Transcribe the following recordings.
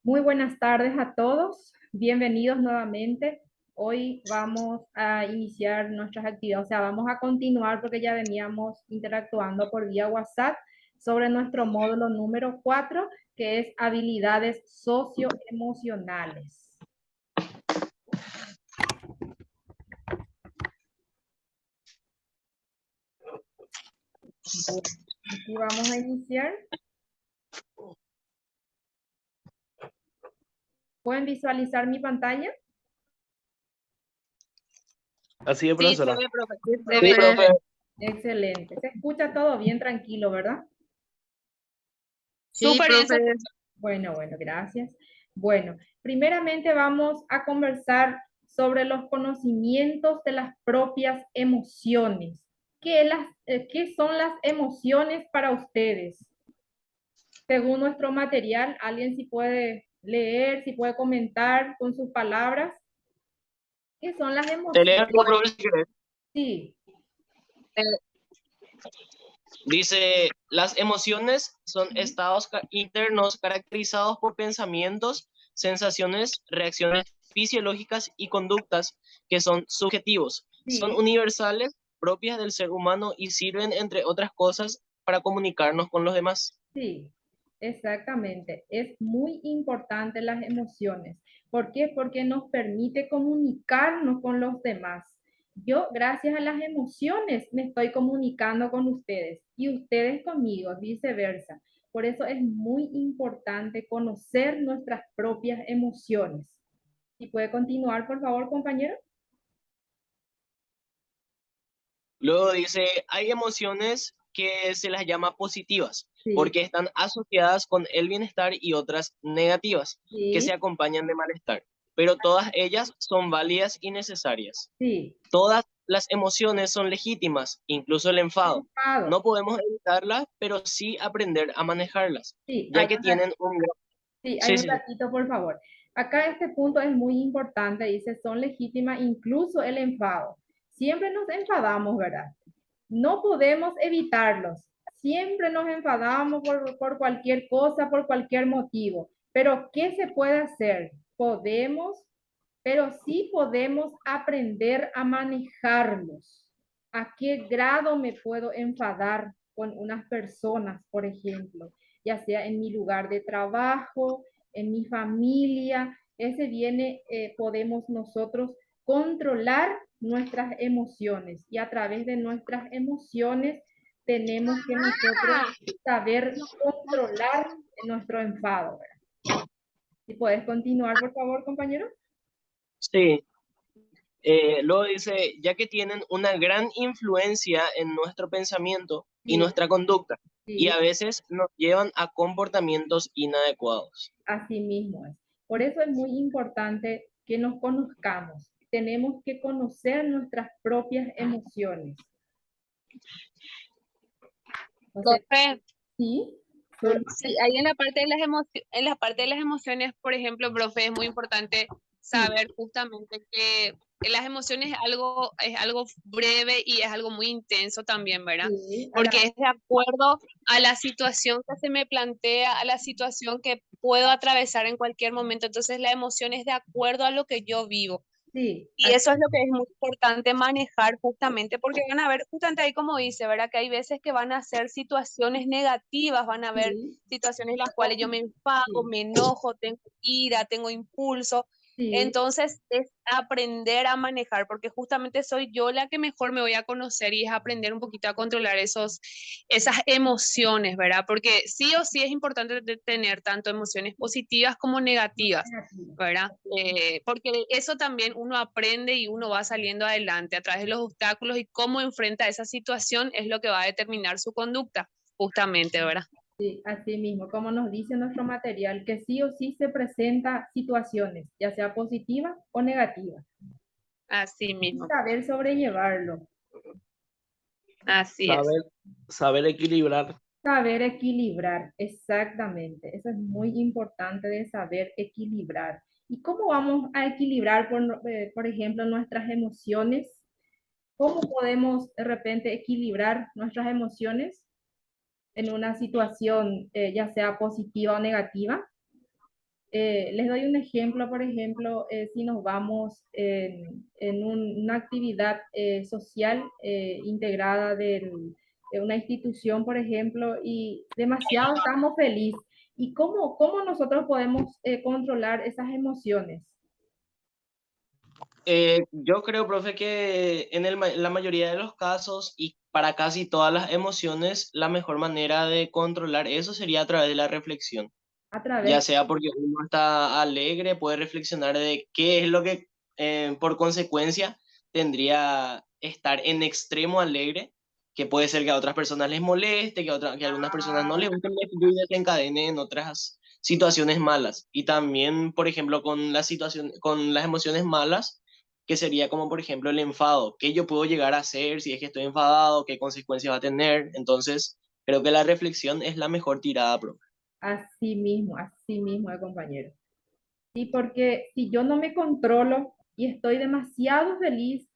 Muy buenas tardes a todos, bienvenidos nuevamente. Hoy vamos a iniciar nuestras actividades, o sea, vamos a continuar porque ya veníamos interactuando por vía WhatsApp sobre nuestro módulo número 4, que es habilidades socioemocionales. Bueno, aquí vamos a iniciar. ¿Pueden visualizar mi pantalla? Así es, profesora. Sí, profe. Sí, profe. Excelente. Se escucha todo bien tranquilo, ¿verdad? Sí, profe. Bueno, gracias. Bueno, primeramente vamos a conversar sobre los conocimientos de las propias emociones. ¿Qué son las emociones para ustedes? Según nuestro material, alguien si puede leer, si puede comentar con sus palabras. ¿Qué son las Te emociones? leo, profe, si querés. Sí, Dice, las emociones son estados internos caracterizados por pensamientos, sensaciones, reacciones fisiológicas y conductas que son subjetivos, son sí. universales, propias del ser humano y sirven, entre otras cosas, para comunicarnos con los demás. Sí, exactamente. Es muy importante las emociones. ¿Por qué? Porque nos permite comunicarnos con los demás. Yo, gracias a las emociones, me estoy comunicando con ustedes y ustedes conmigo, viceversa. Por eso es muy importante conocer nuestras propias emociones. ¿Y puede continuar, por favor, compañero? Luego dice, hay emociones que se las llama positivas, Sí, porque están asociadas con el bienestar y otras negativas, que se sí, acompañan de malestar. Pero todas ellas son válidas y necesarias. sí. Todas las emociones son legítimas, incluso el enfado. Enfado. No podemos evitarlas, pero sí aprender a manejarlas, Sí, ya que tienen un... sí, hay Sí, un sí, sí. ratito, por favor. Acá este punto es muy importante, dice, son legítimas incluso el enfado. Siempre nos enfadamos, ¿verdad? No podemos evitarlos. Siempre nos enfadamos por cualquier cosa, por cualquier motivo. Pero, ¿qué se puede hacer? Podemos, pero sí podemos aprender a manejarlos. ¿A qué grado me puedo enfadar con unas personas, por ejemplo? Ya sea en mi lugar de trabajo, en mi familia, podemos nosotros controlar nuestras emociones y a través de nuestras emociones tenemos que nosotros saber controlar nuestro enfado, ¿verdad? Si puedes continuar, por favor, compañero. Sí. Luego dice, ya que tienen una gran influencia en nuestro pensamiento y Sí, nuestra conducta, y sí. a veces nos llevan a comportamientos inadecuados. Así mismo es. Por eso es muy importante que nos conozcamos. Tenemos que conocer nuestras propias emociones. O sea, Profe, sí, sí, ahí en la parte de las en la parte de las emociones, por ejemplo, profe, es muy importante sí, saber justamente que las emociones es algo breve y es algo muy intenso también, ¿verdad? sí, Porque es de acuerdo a la situación que se me plantea, a la situación que puedo atravesar en cualquier momento. Entonces, la emoción es de acuerdo a lo que yo vivo. sí, Y eso es lo que es muy importante manejar justamente, porque van a ver, justamente ahí como dice, ¿verdad? Que hay veces que van a ser situaciones negativas, van a haber sí, situaciones en las cuales yo me enfado, sí, me enojo, tengo ira, tengo impulso. sí, Entonces es aprender a manejar, porque justamente soy yo la que mejor me voy a conocer y es aprender un poquito a controlar esas emociones, ¿verdad? Porque sí o sí es importante tener tanto emociones positivas como negativas. negativo. ¿Verdad? Porque eso también uno aprende y uno va saliendo adelante a través de los obstáculos y cómo enfrenta esa situación es lo que va a determinar su conducta, justamente, ¿verdad? Sí, así mismo, como nos dice nuestro material, que sí o sí se presenta situaciones, ya sea positiva o negativa, Así y mismo, saber sobrellevarlo. así es. Saber, saber equilibrar. Saber equilibrar, exactamente. Eso es muy importante de saber equilibrar. ¿Y cómo vamos a equilibrar, por ejemplo, nuestras emociones? ¿Cómo podemos de repente equilibrar nuestras emociones? en una situación, ya sea positiva o negativa. Les doy un ejemplo, por ejemplo, si nos vamos en una actividad social integrada de una institución, por ejemplo, y demasiado estamos felices. ¿Y cómo nosotros podemos controlar esas emociones? Yo creo, profe, que la mayoría de los casos y para casi todas las emociones, la mejor manera de controlar eso sería a través de la reflexión. A través, Ya sea porque uno está alegre, puede reflexionar de qué es lo que por consecuencia tendría estar en extremo alegre, que puede ser que a otras personas les moleste, que a algunas personas no les guste y desencadene en otras situaciones malas. Y también, por ejemplo, con la situación, con las emociones malas, que sería como por ejemplo el enfado, qué yo puedo llegar a hacer si es que estoy enfadado, qué consecuencias va a tener. Entonces, creo que la reflexión es la mejor tirada, profe. así mismo, compañero. Sí, porque si yo no me controlo y estoy demasiado feliz,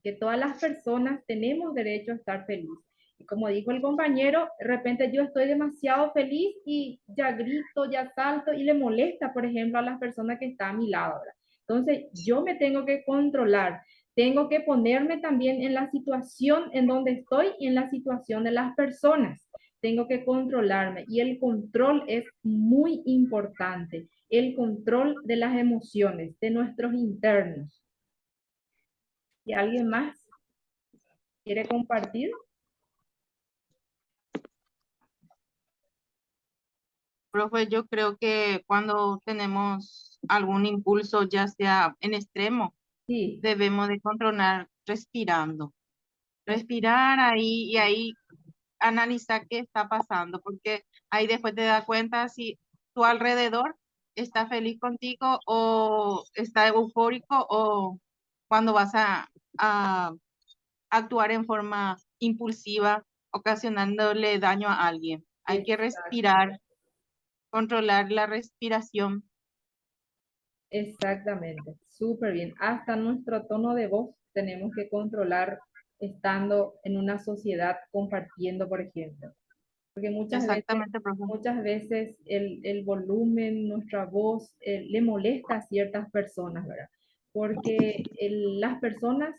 que todas las personas tenemos derecho a estar feliz. Y como dijo el compañero, de repente yo estoy demasiado feliz y ya grito, ya salto y le molesta, por ejemplo, a las personas que están a mi lado, ¿verdad? Entonces yo me tengo que controlar, tengo que ponerme también en la situación en donde estoy y en la situación de las personas. Tengo que controlarme y el control es muy importante, el control de las emociones, de nuestros internos. ¿Y alguien más quiere compartir? Profe, yo creo que cuando tenemos algún impulso, ya sea en extremo, Sí, debemos de controlar respirando. Respirar ahí y ahí analizar qué está pasando, porque ahí después te das cuenta si tu alrededor está feliz contigo o está eufórico o cuando vas a actuar en forma impulsiva, ocasionándole daño a alguien. Hay que exacto, respirar, controlar la respiración. exactamente, súper bien. Hasta nuestro tono de voz tenemos que controlar estando en una sociedad compartiendo, por ejemplo. Porque Exactamente, profe. muchas veces el volumen, nuestra voz, le molesta a ciertas personas, ¿verdad? Porque las personas,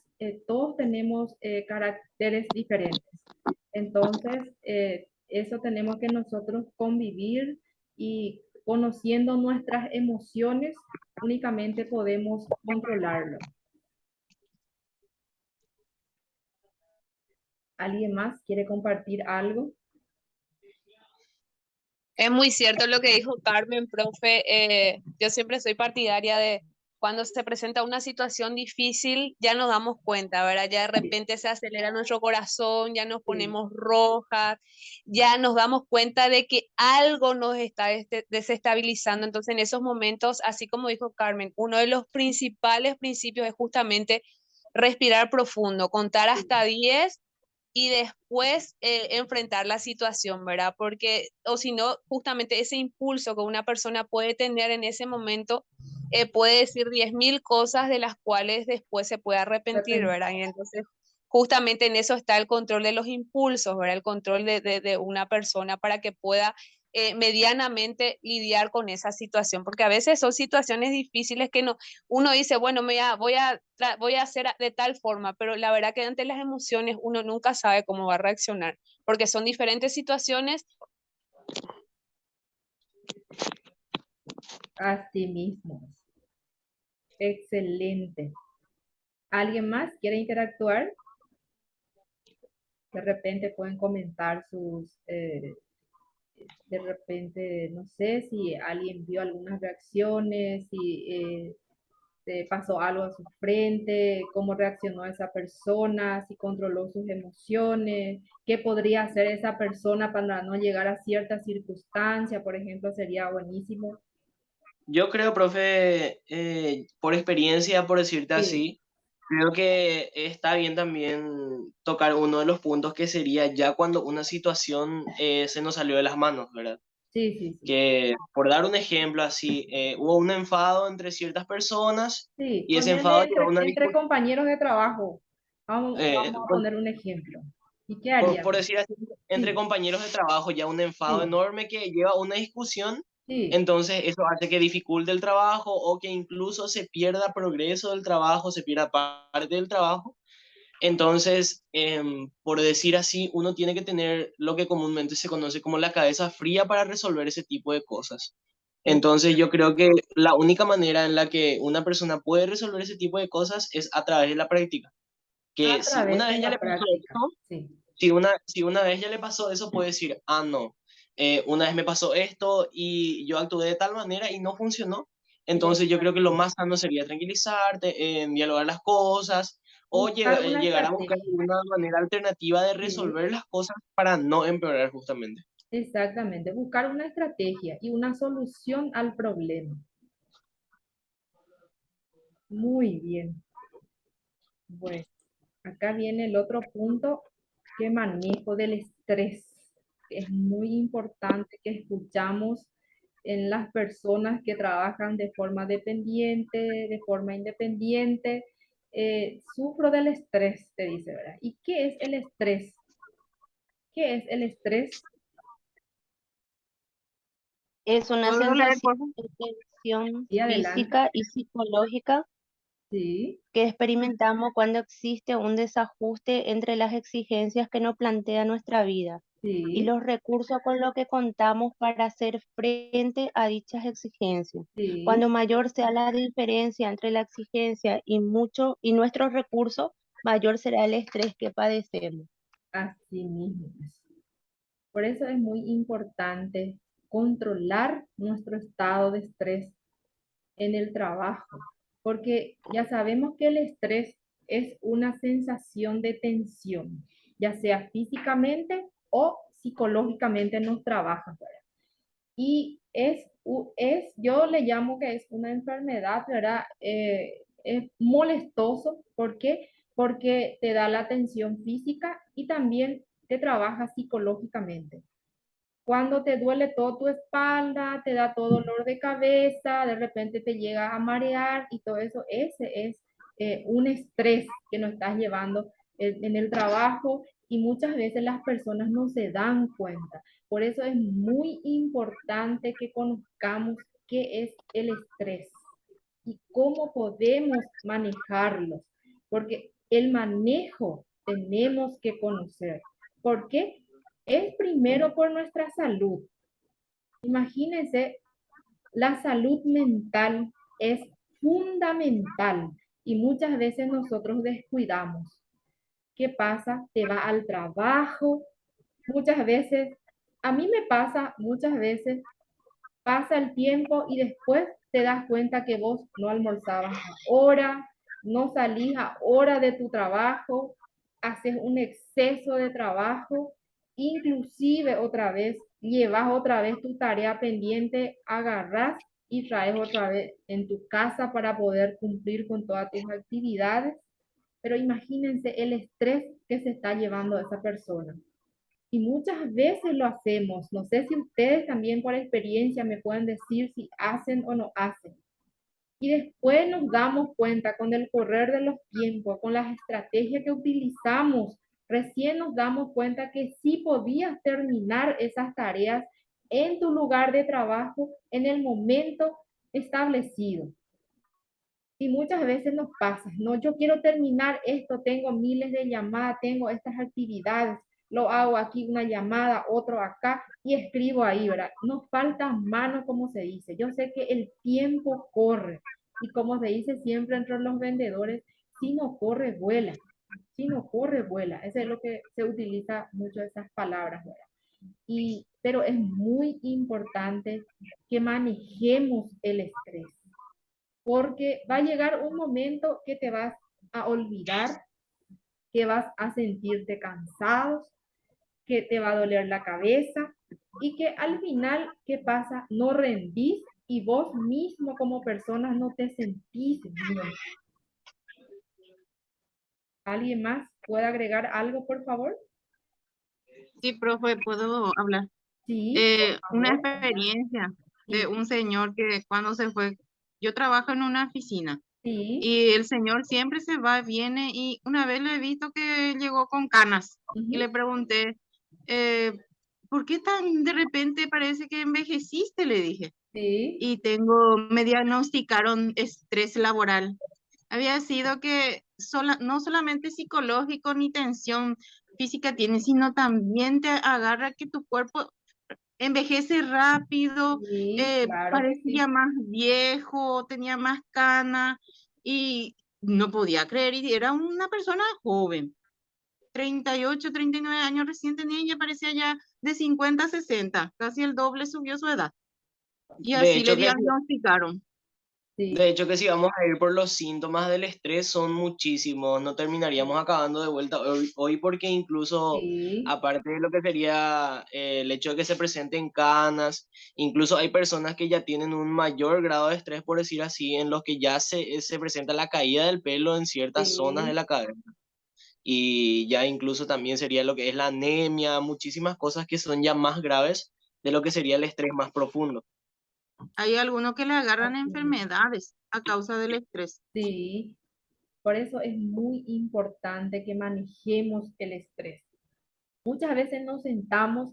todos tenemos caracteres diferentes. Entonces, eso tenemos que nosotros convivir y conociendo nuestras emociones, únicamente podemos controlarlo. ¿Alguien más quiere compartir algo? Es muy cierto lo que dijo Carmen, profe. Yo siempre soy partidaria de cuando se presenta una situación difícil, ya nos damos cuenta, ¿verdad? Ya de Sí, repente se acelera nuestro corazón, ya nos sí, ponemos rojas, ya nos damos cuenta de que algo nos está desestabilizando. Entonces, en esos momentos, así como dijo Carmen, uno de los principales principios es justamente respirar profundo, contar hasta sí. 10 y después enfrentar la situación, ¿verdad? Porque, o si no, justamente ese impulso que una persona puede tener en ese momento puede decir 10.000 cosas de las cuales después se puede arrepentir, ¿verdad? Y entonces, justamente en eso está el control de los impulsos, ¿verdad? El control de una persona para que pueda medianamente lidiar con esa situación, porque a veces son situaciones difíciles que no, uno dice, bueno, voy a hacer de tal forma, pero la verdad que ante las emociones uno nunca sabe cómo va a reaccionar, porque son diferentes situaciones. Así mismo. Excelente. ¿Alguien más quiere interactuar? De repente pueden comentar de repente, no sé si alguien vio algunas reacciones, si pasó algo a su frente, cómo reaccionó esa persona, si controló sus emociones, qué podría hacer esa persona para no llegar a cierta circunstancia, por ejemplo, sería buenísimo. Yo creo, profe, por experiencia, por decirte Sí, así, creo que está bien también tocar uno de los puntos que sería ya cuando una situación se nos salió de las manos, ¿verdad? sí, sí, sí. Que por dar un ejemplo así, hubo un enfado entre ciertas personas Sí, y ese ponerle enfado llevó a una entre discusión. compañeros de trabajo. Vamos a poner un ejemplo. ¿Y qué por haríamos? decir así, entre Sí, compañeros de trabajo, ya un enfado sí, enorme que lleva a una discusión, sí, entonces eso hace que dificulte el trabajo o que incluso se pierda progreso del trabajo, se pierda parte del trabajo. Entonces, por decir así, uno tiene que tener lo que comúnmente se conoce como la cabeza fría para resolver ese tipo de cosas. Entonces, yo creo que la única manera en la que una persona puede resolver ese tipo de cosas es a través de la práctica. Que a si una través de vez ya la le pasó práctica. esto, Sí, si una vez ya le pasó eso, puede decir, ah, no, una vez me pasó esto y yo actué de tal manera y no funcionó. Entonces yo creo que lo exacto. más sano sería tranquilizarte, dialogar las cosas o Buscar una llegar a buscar estrategia. una manera alternativa de Sí, resolver las cosas para no empeorar justamente. exactamente. Buscar una estrategia y una solución al problema. Muy bien. Bueno, acá viene el otro punto, que manejo del estrés, que es muy importante que escuchamos en las personas que trabajan de forma dependiente, de forma independiente. Sufro del estrés, te dice, ¿verdad? ¿Y qué es el estrés? ¿Qué es el estrés? Es una ¿Puedo leer, sensación por favor? de tensión Y adelante. física y psicológica Sí, que experimentamos cuando existe un desajuste entre las exigencias que nos plantea nuestra vida y sí, los recursos con los que contamos para hacer frente a dichas exigencias. sí, Cuando mayor sea la diferencia entre la exigencia y nuestros recursos, mayor será el estrés que padecemos. así mismo es. Por eso es muy importante controlar nuestro estado de estrés en el trabajo, porque ya sabemos que el estrés es una sensación de tensión, ya sea físicamente o psicológicamente nos trabaja, ¿verdad? Y yo le llamo que es una enfermedad, ¿verdad? Es molestoso, ¿por qué? Porque te da la tensión física y también te trabaja psicológicamente. Cuando te duele toda tu espalda, te da todo dolor de cabeza, de repente te llega a marear y todo eso, ese es un estrés que nos estás llevando en el trabajo y muchas veces las personas no se dan cuenta. Por eso es muy importante que conozcamos qué es el estrés y cómo podemos manejarlos, porque el manejo tenemos que conocer. ¿Por qué? Es primero por nuestra salud. Imagínense, la salud mental es fundamental y muchas veces nosotros descuidamos. ¿Qué pasa? Te va al trabajo, muchas veces, a mí me pasa muchas veces, pasa el tiempo y después te das cuenta que vos no almorzabas a hora, no salís a hora de tu trabajo, haces un exceso de trabajo, inclusive otra vez llevas otra vez tu tarea pendiente, agarras y traes otra vez en tu casa para poder cumplir con todas tus actividades. Pero imagínense el estrés que se está llevando esa persona. Y muchas veces lo hacemos. No sé si ustedes también por experiencia me pueden decir si hacen o no hacen. Y después nos damos cuenta con el correr de los tiempos, con las estrategias que utilizamos, recién nos damos cuenta que sí podías terminar esas tareas en tu lugar de trabajo en el momento establecido. Y muchas veces nos pasa, no, yo quiero terminar esto, tengo miles de llamadas, tengo estas actividades, lo hago aquí una llamada, otro acá y escribo ahí, ¿verdad? Nos falta mano, como se dice. Yo sé que el tiempo corre y como se dice siempre entre los vendedores, si no corre, vuela. Si no corre, vuela. Eso es lo que se utiliza mucho esas palabras, ¿verdad? Pero es muy importante que manejemos el estrés porque va a llegar un momento que te vas a olvidar, que vas a sentirte cansado, que te va a doler la cabeza y que al final, ¿qué pasa? No rendís y vos mismo como persona no te sentís bien. ¿Alguien más puede agregar algo, por favor? Sí, profe, ¿puedo hablar? Sí, por Una favor. experiencia de Sí, un señor que cuando se fue, yo trabajo en una oficina Sí. Y el señor siempre se va, viene, y una vez le he visto que llegó con canas y le pregunté, eh, ¿por qué tan de repente parece que envejeciste? Le dije. Sí. Y me diagnosticaron estrés laboral. Había sido que no solamente psicológico ni tensión física tiene, sino también te agarra que tu cuerpo envejece rápido, Sí, claro que parece ya sí. más viejo, tenía más canas y no podía creer, y era una persona joven, 38, 39 años recién tenía, y ya parecía ya de 50 a 60, casi el doble subió su edad. Y De así le hecho que diagnosticaron. De Sí, hecho, que si vamos a ir por los síntomas del estrés, son muchísimos, no terminaríamos acabando de vuelta hoy porque incluso, sí, aparte de lo que sería el hecho de que se presenten canas, incluso hay personas que ya tienen un mayor grado de estrés, por decir así, en los que ya se presenta la caída del pelo en ciertas zonas de sí. la cabeza. Y ya incluso también sería lo que es la anemia, muchísimas cosas que son ya más graves de lo que sería el estrés más profundo. Hay algunos que le agarran Así es. enfermedades a causa del estrés. Sí, por eso es muy importante que manejemos el estrés. Muchas veces nos sentamos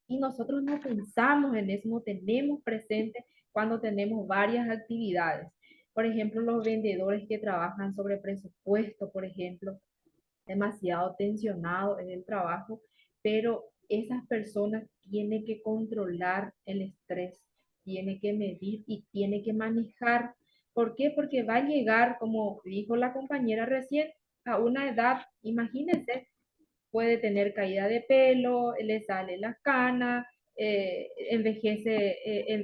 y nosotros no pensamos en eso, no tenemos presente cuando tenemos varias actividades. Por ejemplo, los vendedores que trabajan sobre presupuesto, por ejemplo, demasiado tensionado en el trabajo, pero esas personas tienen que controlar el estrés, tienen que medir y tienen que manejar. ¿Por qué? Porque va a llegar, como dijo la compañera recién, a una edad, imagínense, puede tener caída de pelo, le sale la cana,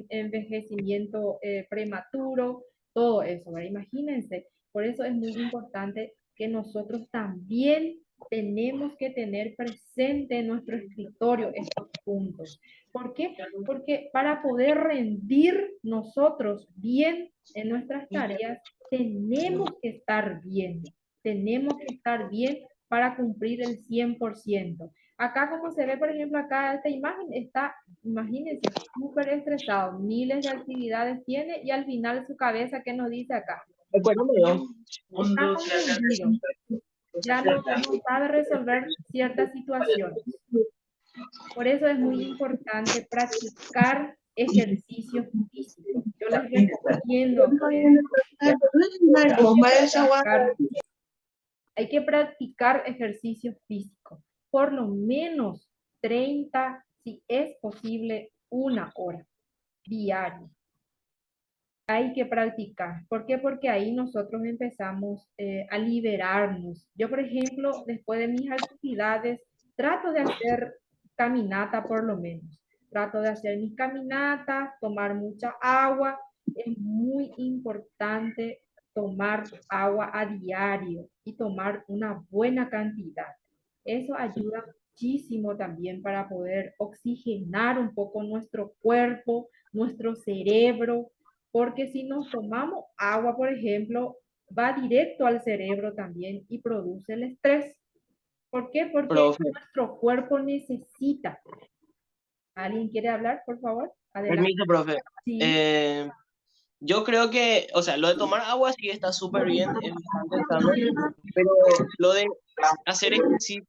envejecimiento prematuro, todo eso, ¿verdad? Imagínense. Por eso es muy importante que nosotros también tenemos que tener presente en nuestro escritorio estos puntos. ¿Por qué? Porque para poder rendir nosotros bien en nuestras tareas, tenemos que estar bien para cumplir el 100%. Acá como se ve, por ejemplo, acá esta imagen está, imagínense, súper estresado, miles de actividades tiene y al final su cabeza, ¿qué nos dice acá? Recuérdame yo. Está confundido, ya no sabe resolver ciertas situaciones. Por eso es muy importante practicar ejercicios físicos. Yo les recomiendo, por ejemplo, practicar hay que practicar ejercicio físico, por lo menos 30, si es posible, una hora diaria. Hay que practicar. ¿Por qué? Porque ahí nosotros empezamos a liberarnos. Yo, por ejemplo, después de mis actividades, trato de hacer caminata por lo menos. Trato de hacer mis caminatas, tomar mucha agua. Es muy importante tomar agua a diario y tomar una buena cantidad. Eso ayuda muchísimo también para poder oxigenar un poco nuestro cuerpo, nuestro cerebro, porque si nos tomamos agua, por ejemplo, va directo al cerebro también y produce el estrés. ¿Por qué? Porque Profe, nuestro cuerpo necesita. ¿Alguien quiere hablar, por favor? Adelante. permiso, profe. Sí. Eh, yo creo que, o sea, lo de tomar agua sí está súper bien, es bastante sano, pero lo de hacer ejercicio,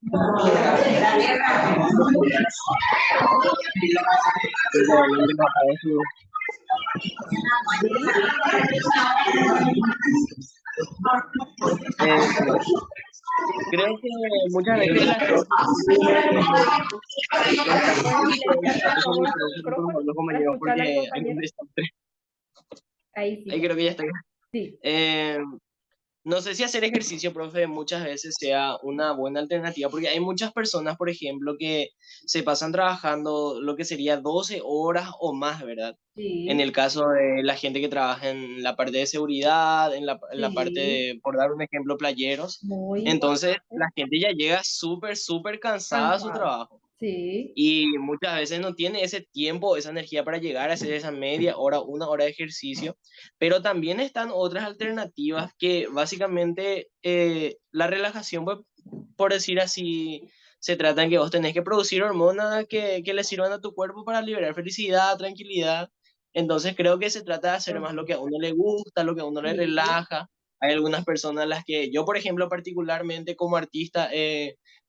Sí. eh, creo que muchas veces la gente ¿Pueden silenciar, por favor, su micrófono los para compañeros escuchar al porque hay un compañero? desastre. Ahí sí. Ahí creo que ya está. Sí. Eh, No sé si hacer ejercicio, profe, muchas veces sea una buena alternativa, porque hay muchas personas, por ejemplo, que se pasan trabajando lo que sería 12 horas o más, ¿verdad? En Sí. el caso de la gente que trabaja en la parte de seguridad, en la parte Sí. de, por dar un ejemplo, playeros. Muy Entonces, importante. la gente ya llega súper, súper cansada a su Cansado. trabajo. Sí. Y muchas veces no tiene ese tiempo, esa energía para llegar a hacer esa media hora, una hora de ejercicio. Pero también están otras alternativas que básicamente la relajación, pues, por decir así, se trata en que vos tenés que producir hormonas que le sirvan a tu cuerpo para liberar felicidad, tranquilidad. Entonces creo que se trata de hacer más lo que a uno le gusta, lo que a uno le Sí. relaja. Hay algunas personas a las que yo, por ejemplo, particularmente como artista,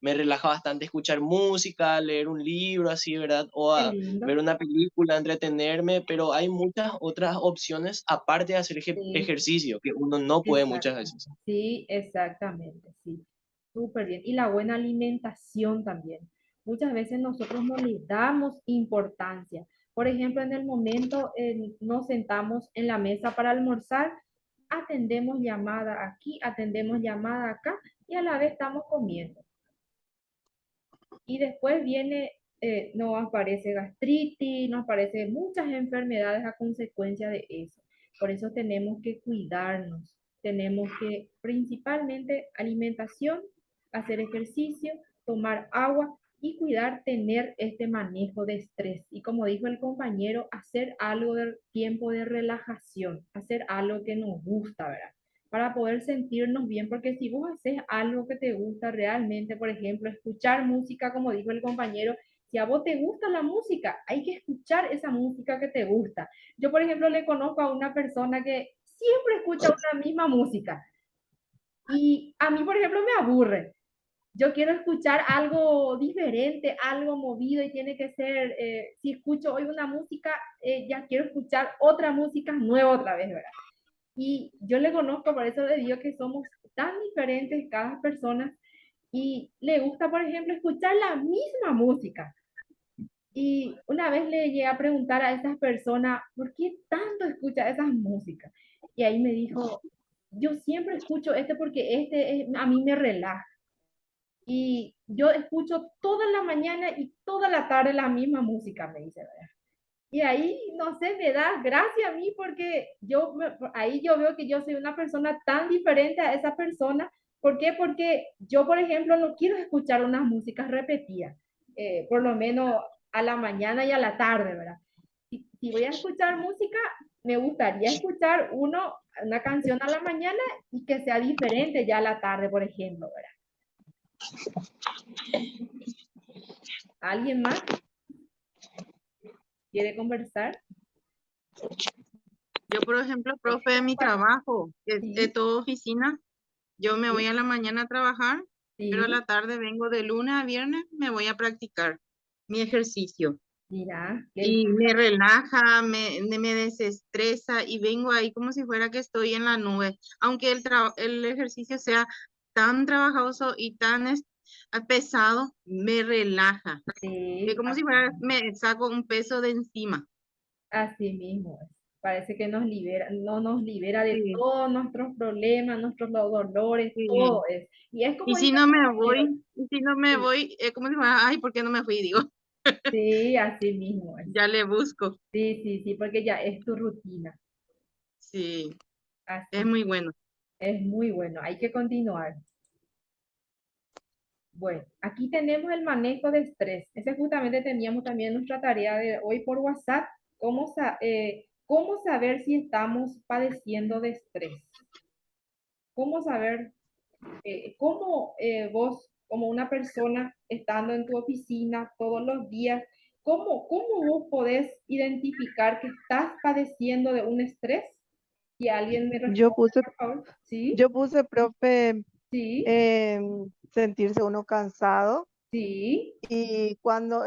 me relaja bastante escuchar música, leer un libro así, ¿verdad? O Qué ver lindo. una película, entretenerme, pero hay muchas otras opciones aparte de hacer Sí, ejercicio que uno no puede muchas exacto. veces. Sí, exactamente, sí. Súper bien. Y la buena alimentación también. Muchas veces nosotros no le damos importancia. Por ejemplo, en el momento nos sentamos en la mesa para almorzar, atendemos llamada aquí, atendemos llamada acá y a la vez estamos comiendo. Y después viene, nos aparece gastritis, nos aparecen muchas enfermedades a consecuencia de eso. Por eso tenemos que cuidarnos, tenemos que principalmente alimentación, hacer ejercicio, tomar agua y cuidar tener este manejo de estrés. Y como dijo el compañero, hacer algo de tiempo de relajación, hacer algo que nos gusta, ¿verdad? Para poder sentirnos bien, porque si vos haces algo que te gusta realmente, por ejemplo, escuchar música, como dijo el compañero, si a vos te gusta la música, hay que escuchar esa música que te gusta. Yo, por ejemplo, le conozco a una persona que siempre escucha una misma música y a mí, por ejemplo, me aburre. Yo quiero escuchar algo diferente, algo movido y tiene que ser, si escucho hoy una música, ya quiero escuchar otra música nueva otra vez, ¿verdad? Y yo le conozco, por eso le digo que somos tan diferentes cada persona y le gusta, por ejemplo, escuchar la misma música. Y una vez le llegué a preguntar a esas personas, ¿por qué tanto escucha esas músicas? Y ahí me dijo, yo siempre escucho este porque a mí me relaja. Y yo escucho toda la mañana y toda la tarde la misma música, me dice, ¿verdad? Y ahí, no sé, me da gracia a mí porque ahí yo veo que yo soy una persona tan diferente a esa persona. ¿Por qué? Porque yo, por ejemplo, no quiero escuchar unas músicas repetidas, por lo menos a la mañana y a la tarde, ¿verdad? Si voy a escuchar música, me gustaría escuchar una canción a la mañana y que sea diferente ya a la tarde, por ejemplo, ¿verdad? ¿Alguien más quiere conversar? Yo, por ejemplo, profe de mi trabajo, que es Sí, todo oficina, yo me voy sí, a la mañana a trabajar, pero a sí. la tarde vengo de lunes a viernes, me voy a practicar mi ejercicio. Mira, qué Y me relaja, me desestresa y vengo ahí como si fuera que estoy en la nube. Aunque el ejercicio sea tan trabajoso y tan pesado, me relaja. Es sí, como si fuera, me saco un peso de encima. así mismo es. Parece que nos libera, no nos libera de Sí, todos nuestros problemas, nuestros dolores, sí. todo es. Y es Y como si dice el no me compañero, voy, y si no me sí, voy, es como si fuera, ay, ¿por qué no me fui? Digo, sí, así mismo es. ya le busco. Sí, sí, sí, porque ya es tu rutina. Sí, es Así, muy bueno. es muy bueno. Hay que continuar. Bueno, aquí tenemos el manejo de estrés. Ese justamente teníamos también nuestra tarea de hoy por WhatsApp. ¿Cómo saber si estamos padeciendo de estrés? ¿Cómo saber cómo vos, como una persona, estando en tu oficina todos los días, cómo vos podés identificar que estás padeciendo de un estrés? Si alguien me Yo responde, puse, por favor. Sí, yo puse, profe, sí, sentirse uno cansado sí, y cuando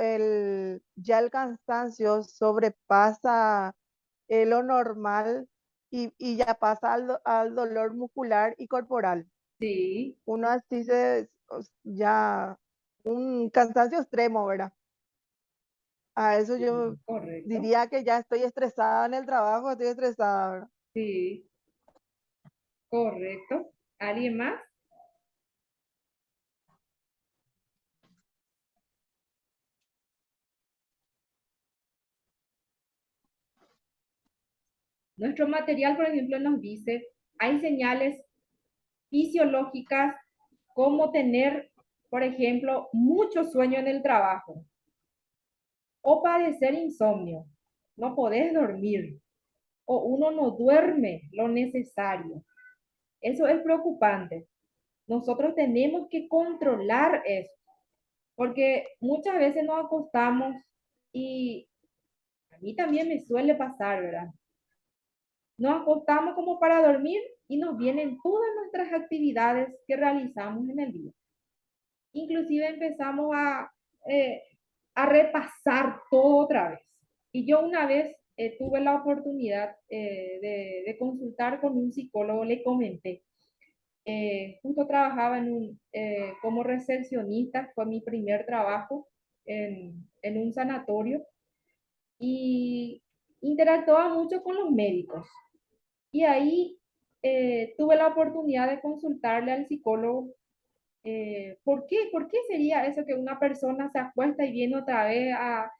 ya el cansancio sobrepasa lo normal y ya pasa al dolor muscular y corporal. sí. Uno así ya un cansancio extremo, ¿verdad? A eso yo Correcto. diría que ya estoy estresada en el trabajo, estoy estresada, ¿verdad? Sí, correcto. ¿Alguien más? Nuestro material, por ejemplo, nos dice, hay señales fisiológicas como tener, por ejemplo, mucho sueño en el trabajo o padecer insomnio. No podés dormir o uno no duerme lo necesario. Eso es preocupante. Nosotros tenemos que controlar eso porque muchas veces nos acostamos y a mí también me suele pasar, ¿verdad? Nos acostamos como para dormir y nos vienen todas nuestras actividades que realizamos en el día. Inclusive empezamos eh, a repasar todo otra vez. Y yo una vez tuve la oportunidad de consultar con un psicólogo, le comenté, justo trabajaba como recepcionista, fue mi primer trabajo en un sanatorio y interactuaba mucho con los médicos. Y ahí tuve la oportunidad de consultarle al psicólogo. ¿Por qué? ¿Por qué sería eso que una persona se acuesta y viene otra vez a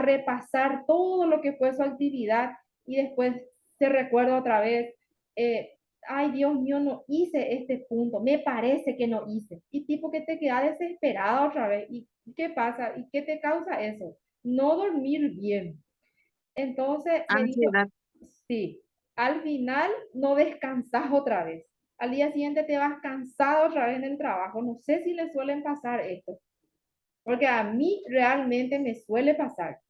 repasar todo lo que fue su actividad y después se recuerda otra vez, eh, ay Dios mío, no hice este punto, me parece que no hice? Y tipo que te queda desesperada otra vez. ¿Y qué pasa? ¿Y qué te causa eso? No dormir bien. Entonces me dijo, Ansiedad. sí, al final no descansas otra vez. Al día siguiente te vas cansado otra vez en el trabajo. No sé si le suelen pasar esto, porque a mí realmente me suele pasar.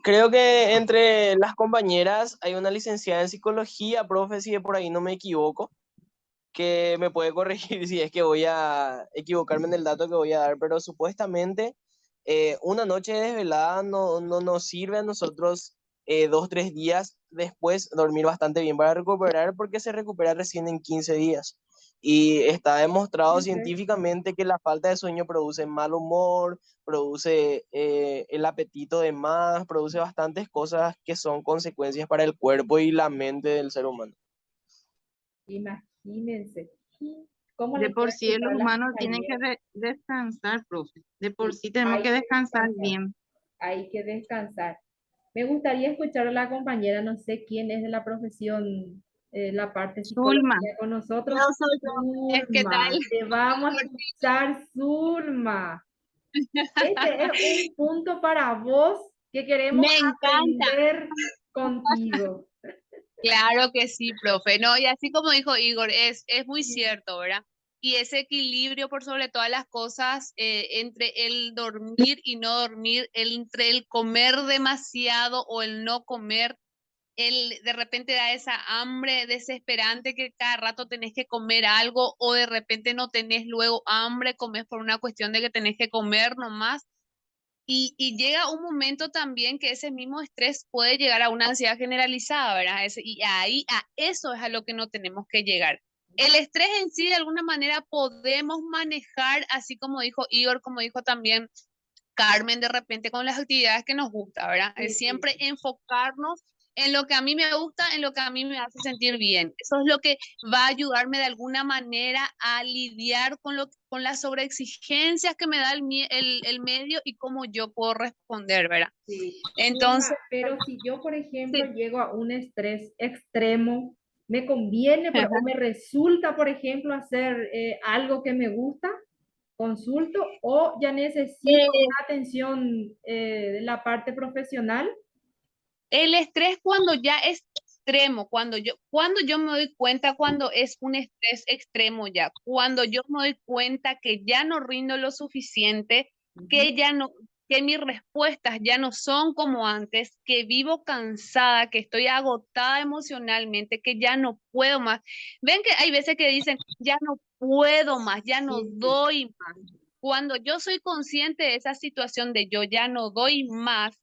Creo que entre las compañeras hay una licenciada en psicología, profe, si de por ahí no me equivoco, que me puede corregir si es que voy a equivocarme en el dato que voy a dar, pero supuestamente una noche desvelada no nos sirve a nosotros 2, 3 días después dormir bastante bien para recuperar, porque se recupera recién en 15 días. Y está demostrado Ok. científicamente que la falta de sueño produce mal humor, produce el apetito de más, produce bastantes cosas que son consecuencias para el cuerpo y la mente del ser humano. Imagínense cómo De les por puede sí el gustar las humano tiene que compañeras. descansar, profe. De por Sí, sí tenemos hay que que descansar descansar, bien. hay que descansar. Me gustaría escuchar a la compañera, no sé quién es de la profesión, la parte Zulma, psicología con Yo nosotros. soy yo. ¿Qué Zulma, tal? te vamos a escuchar, Zulma. Este es un punto para vos que queremos Me encanta. aprender contigo. Claro que sí, profe. No, y así como dijo Igor, es muy cierto, ¿verdad? Y ese equilibrio por sobre todas las cosas, entre el dormir y no dormir, entre el comer demasiado o el no comer, el de repente da esa hambre desesperante que cada rato tenés que comer algo o de repente no tenés luego hambre, comes por una cuestión de que tenés que comer nomás. Y llega un momento también que ese mismo estrés puede llegar a una ansiedad generalizada, ¿verdad? Y ahí a eso es a lo que no tenemos que llegar. El estrés en sí, de alguna manera, podemos manejar, así como dijo Igor, como dijo también Carmen, de repente con las actividades que nos gusta, ¿verdad? Es Sí, sí, siempre sí. enfocarnos en lo que a mí me gusta, en lo que a mí me hace sentir bien. Eso es lo que va a ayudarme de alguna manera a lidiar con las sobreexigencias que me da el medio y cómo yo puedo responder, ¿verdad? Sí, Entonces, Zulma, pero si yo, por ejemplo, sí. llego a un estrés extremo, ¿me conviene o me resulta, por ejemplo, hacer algo que me gusta? ¿Consulto o ya necesito Eh, una atención de la parte profesional? el estrés cuando ya es extremo, cuando yo me doy cuenta cuando es un estrés extremo ya, cuando yo me doy cuenta que ya no rindo lo suficiente, Ujú. que ya no, que mis respuestas ya no son como antes, que vivo cansada, que estoy agotada emocionalmente, que ya no puedo más. Ven que hay veces que dicen, ya no puedo más, ya no Sí, sí. doy más. Cuando yo soy consciente de esa situación de yo ya no doy más,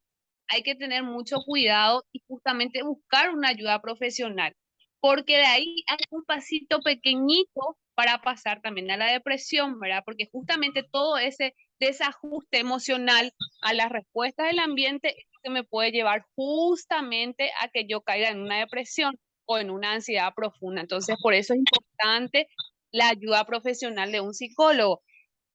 hay que tener mucho cuidado y justamente buscar una ayuda profesional, porque de ahí hay un pasito pequeñito para pasar también a la depresión, ¿verdad? Porque justamente todo ese desajuste emocional a las respuestas del ambiente es lo que me puede llevar justamente a que yo caiga en una depresión o en una ansiedad profunda. Entonces, por eso es importante la ayuda profesional de un psicólogo.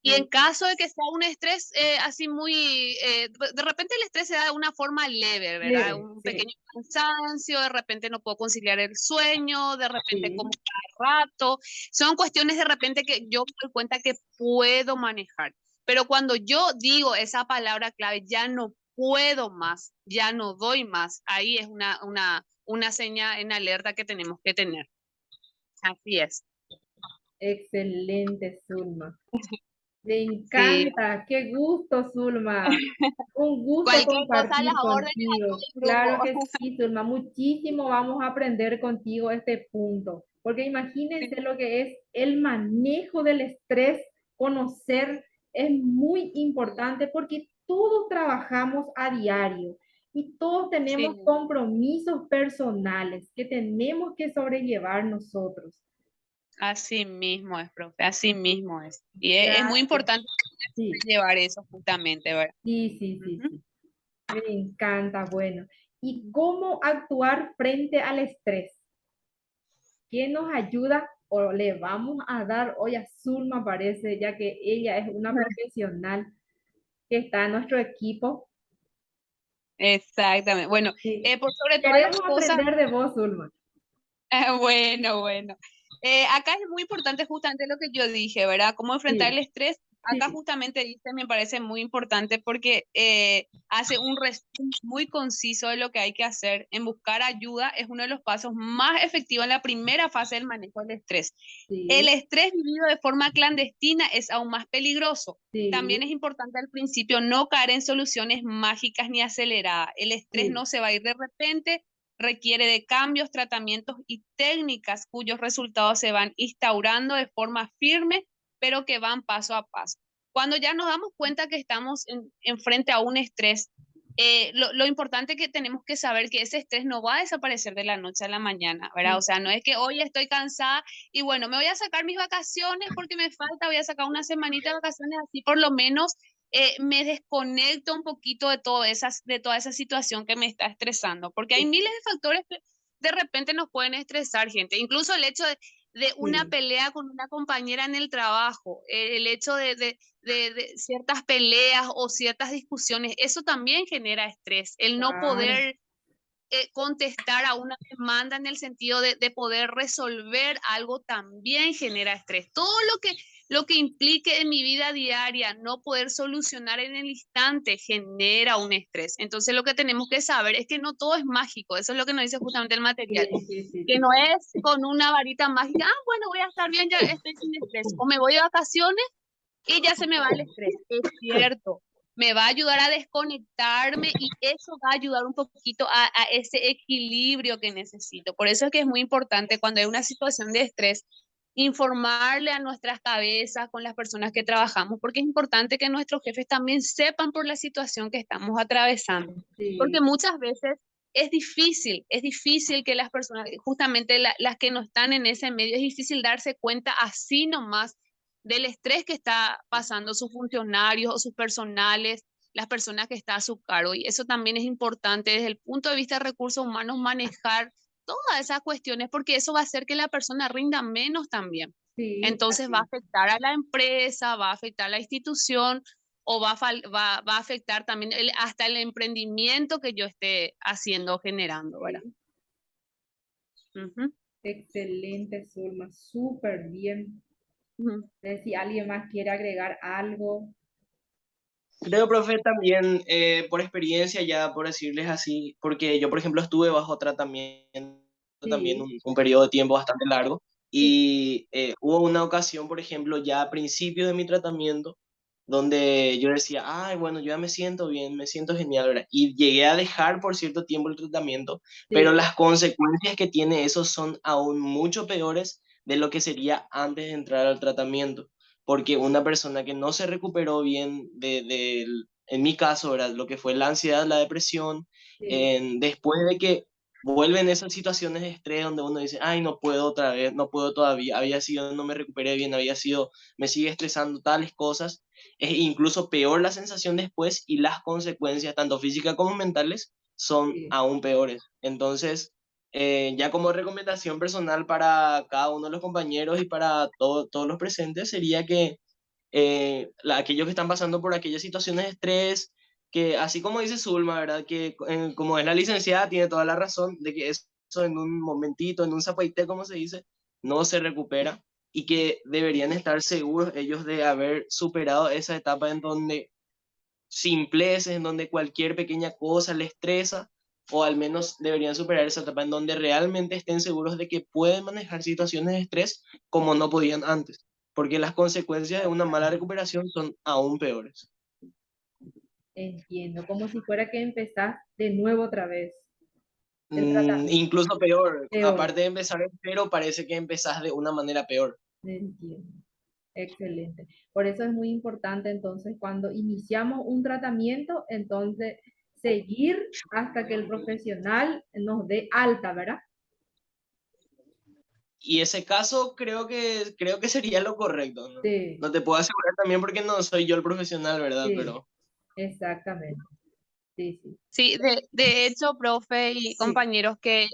Y en Sí, caso de que sea un estrés así muy, de repente el estrés se da de una forma leve, ¿verdad? leve, Un sí, pequeño cansancio, de repente no puedo conciliar el sueño, de repente como sí. cada rato. Son cuestiones de repente que yo me doy cuenta que puedo manejar. Pero cuando yo digo esa palabra clave, ya no puedo más, ya no doy más, ahí es una señal en alerta que tenemos que tener. Así es. Excelente, Zulma. Me Sí, encanta, qué gusto, Zulma. Un gusto cualquier cosa a las compartir órdenes ahí contigo. en el Claro grupo. que sí, Zulma. Muchísimo vamos a aprender contigo este punto. Porque imagínense lo que es el manejo del estrés, conocer es muy importante porque todos trabajamos a diario y todos Sí, tenemos compromisos personales que tenemos que sobrellevar nosotros. así mismo es, profe, así mismo es. Y es muy Gracias. importante Sí, llevar eso justamente, ¿verdad? sí, sí, sí, Ujú. sí. Me encanta, bueno. ¿Y cómo actuar frente al estrés? ¿Quién nos ayuda o le vamos a dar hoy a Zulma, parece, ya que ella es una profesional que está en nuestro equipo? Exactamente. Bueno, Sí. por sobre todas las Queremos cosas, aprender de vos, Zulma. bueno, bueno. Acá es muy importante justamente lo que yo dije, ¿verdad? Cómo enfrentar el Sí, estrés. Acá sí, justamente dice, me parece muy importante porque hace un resumen muy conciso de lo que hay que hacer. En buscar ayuda es uno de los pasos más efectivos en la primera fase del manejo del estrés. El sí, estrés vivido de forma clandestina es aún más peligroso. También es sí, importante al principio no caer en soluciones mágicas ni aceleradas. El estrés sí, no se va a ir de repente, requiere de cambios, tratamientos y técnicas cuyos resultados se van instaurando de forma firme, pero que van paso a paso. Cuando ya nos damos cuenta que estamos en frente a un estrés, lo importante que tenemos que saber que ese estrés no va a desaparecer de la noche a la mañana, ¿verdad? O sí, sea, no es que hoy estoy cansada y bueno, me voy a sacar mis vacaciones porque me falta, voy a sacar una semanita de vacaciones, así por lo menos me desconecto un poquito de toda esa situación que me está estresando, porque hay sí, miles de factores que de repente nos pueden estresar, gente. Incluso el hecho de una sí, pelea con una compañera en el trabajo, el hecho de ciertas peleas o ciertas discusiones, eso también genera estrés. El no claro, poder contestar a una demanda en el sentido de poder resolver algo también genera estrés. Todo lo que implique en mi vida diaria no poder solucionar en el instante genera un estrés. Entonces lo que tenemos que saber es que no todo es mágico, eso es lo que nos dice justamente el material, sí, sí, sí, que sí, no es con una varita mágica, ah, bueno, voy a estar bien, ya estoy sin estrés, o me voy de vacaciones y ya se me va el estrés. Es cierto, me va a ayudar a desconectarme y eso va a ayudar un poquito a ese equilibrio que necesito. Por eso es que es muy importante cuando hay una situación de estrés, informarle a nuestras cabezas con las personas que trabajamos, porque es importante que nuestros jefes también sepan por la situación que estamos atravesando, porque sí, muchas veces es difícil que las personas, justamente las que no están en ese medio, es difícil darse cuenta así nomás del estrés que está pasando sus funcionarios o sus personales, las personas que están a su cargo. Y eso también es importante desde el punto de vista de recursos humanos, manejar todas esas cuestiones, porque eso va a hacer que la persona rinda menos también. sí, Entonces va a así. afectar a la empresa, va a afectar a la institución o va a afectar también hasta el emprendimiento que yo esté haciendo, generando, ¿verdad? Sí. Ujú, Excelente, Zulma, súper bien. ujú. Si alguien más quiere agregar algo. Creo, profe, también por experiencia ya, por decirles así, porque yo, por ejemplo, estuve bajo tratamiento también Sí, un periodo de tiempo bastante largo sí, y hubo una ocasión, por ejemplo, ya a principios de mi tratamiento, donde yo decía, ay, bueno, yo ya me siento bien, me siento genial, ¿verdad? Y llegué a dejar por cierto tiempo el tratamiento, pero sí, las consecuencias que tiene eso son aún mucho peores de lo que sería antes de entrar al tratamiento porque una persona que no se recuperó bien en mi caso, ¿verdad? Lo que fue la ansiedad, la depresión, sí, después de que vuelven esas situaciones de estrés donde uno dice, ay, no puedo otra vez, no puedo todavía, había sido, no me recuperé bien, había sido, me sigue estresando tales cosas, es incluso peor la sensación después y las consecuencias, tanto físicas como mentales, son sí, aún peores. Entonces, ya como recomendación personal para cada uno de los compañeros y para todos los presentes sería que aquellos que están pasando por aquellas situaciones de estrés, que así como dice Zulma, ¿verdad? Que como es la licenciada, tiene toda la razón de que eso en un momentito, en un zapaité, como se dice, no se recupera y que deberían estar seguros ellos de haber superado esa etapa en donde simpleces, en donde cualquier pequeña cosa les estresa, o al menos deberían superar esa etapa en donde realmente estén seguros de que pueden manejar situaciones de estrés como no podían antes. porque las consecuencias de una mala recuperación son aún peores. Entiendo, como si fuera que empezás de nuevo otra vez el tratamiento. Incluso peor, Peor. aparte de empezar de cero, parece que empezás de una manera peor. Entiendo. Excelente. Por eso es muy importante entonces cuando iniciamos un tratamiento, entonces seguir hasta que el profesional nos dé alta, ¿verdad? Y ese caso creo que sería lo correcto, ¿no? Sí, No te puedo asegurar también porque no soy yo el profesional, ¿verdad? sí, Pero exactamente. Sí, sí, Sí, de hecho, profe y sí, compañeros, que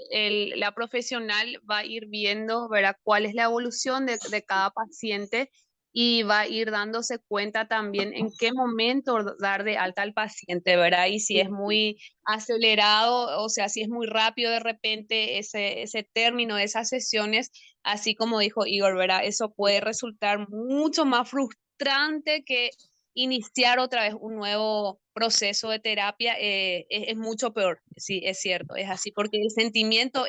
la profesional va a ir viendo, ¿verdad?, cuál es la evolución de cada paciente y va a ir dándose cuenta también en qué momento dar de alta al paciente, ¿verdad? Y si es sí, sí, muy acelerado, o sea, si es muy rápido de repente ese término de esas sesiones, así como dijo Igor, ¿verdad? Eso puede sí, resultar mucho más frustrante que iniciar otra vez un nuevo proceso de terapia. Es mucho peor, sí, es cierto, es así, porque el sentimiento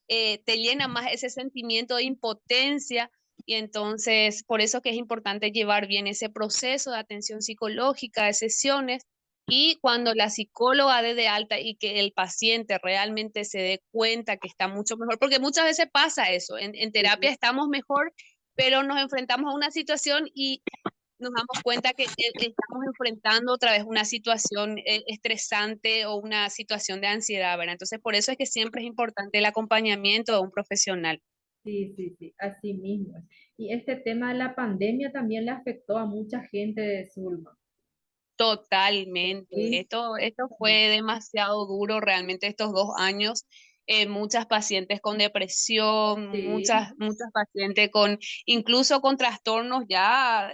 te llena más ese sentimiento de impotencia, y entonces por eso que es importante llevar bien ese proceso de atención psicológica, de sesiones, y cuando la psicóloga dé de alta y que el paciente realmente se dé cuenta que está mucho mejor, porque muchas veces pasa eso, en terapia sí, estamos mejor, pero nos enfrentamos a una situación y nos damos cuenta que estamos enfrentando otra vez una situación estresante o una situación de ansiedad, ¿verdad? Entonces, por eso es que siempre es importante el acompañamiento de un profesional. sí, sí, sí, así mismo es. Y este tema de la pandemia también le afectó a mucha gente de Zulma. Totalmente. Sí, Esto fue demasiado duro realmente estos 2 años. Muchas pacientes con depresión, sí, muchas pacientes con, incluso con trastornos ya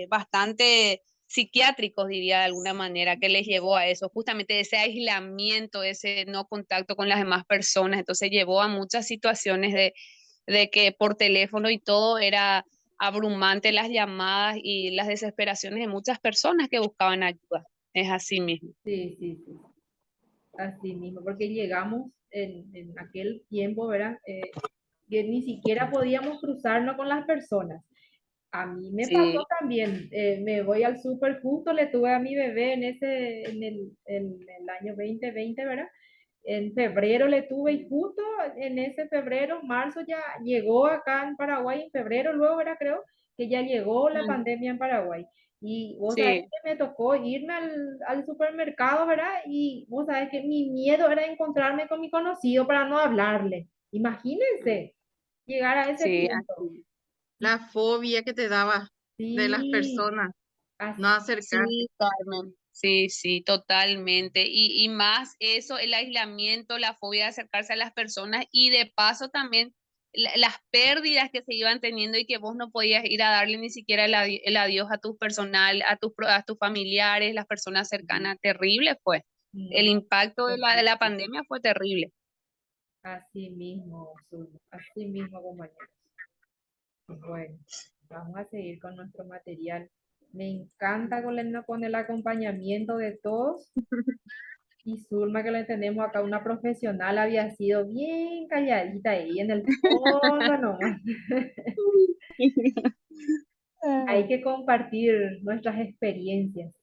bastante psiquiátricos, diría de alguna manera, que les llevó a eso, justamente ese aislamiento, ese no contacto con las demás personas. Entonces llevó a muchas situaciones de que por teléfono y todo era abrumante las llamadas y las desesperaciones de muchas personas que buscaban ayuda. Es así mismo. sí, sí, sí. Así mismo, porque llegamos en aquel tiempo, ¿verdad? Que ni siquiera podíamos cruzarnos con las personas. A mí me pasó Sí, también, me voy al súper justo, le tuve a mi bebé en el año 2020, ¿verdad? En febrero le tuve y justo en ese febrero, marzo ya llegó acá en Paraguay, en febrero luego, ¿verdad? Creo que ya llegó la mm, pandemia en Paraguay. Y vos sabés sí, que me tocó irme al supermercado, ¿verdad? Y vos sabés que mi miedo era encontrarme con mi conocido para no hablarle. Imagínense llegar a ese sí, punto. así. La fobia que te daba de las Sí, personas, no así, acercarte. Sí, Carmen. Sí, sí, totalmente. Y más eso, el aislamiento, la fobia de acercarse a las personas y de paso también las pérdidas que se iban teniendo y que vos no podías ir a darle ni siquiera el adiós a tu personal, a tus familiares, las personas cercanas. Terrible fue. El no, impacto de la pandemia fue terrible. así mismo, así mismo, compañeros. Bueno, vamos a seguir con nuestro material. Me encanta con el acompañamiento de todos. Y Zulma, que le tenemos acá, una profesional, había sido bien calladita ahí en el fondo nomás. Hay que compartir nuestras experiencias.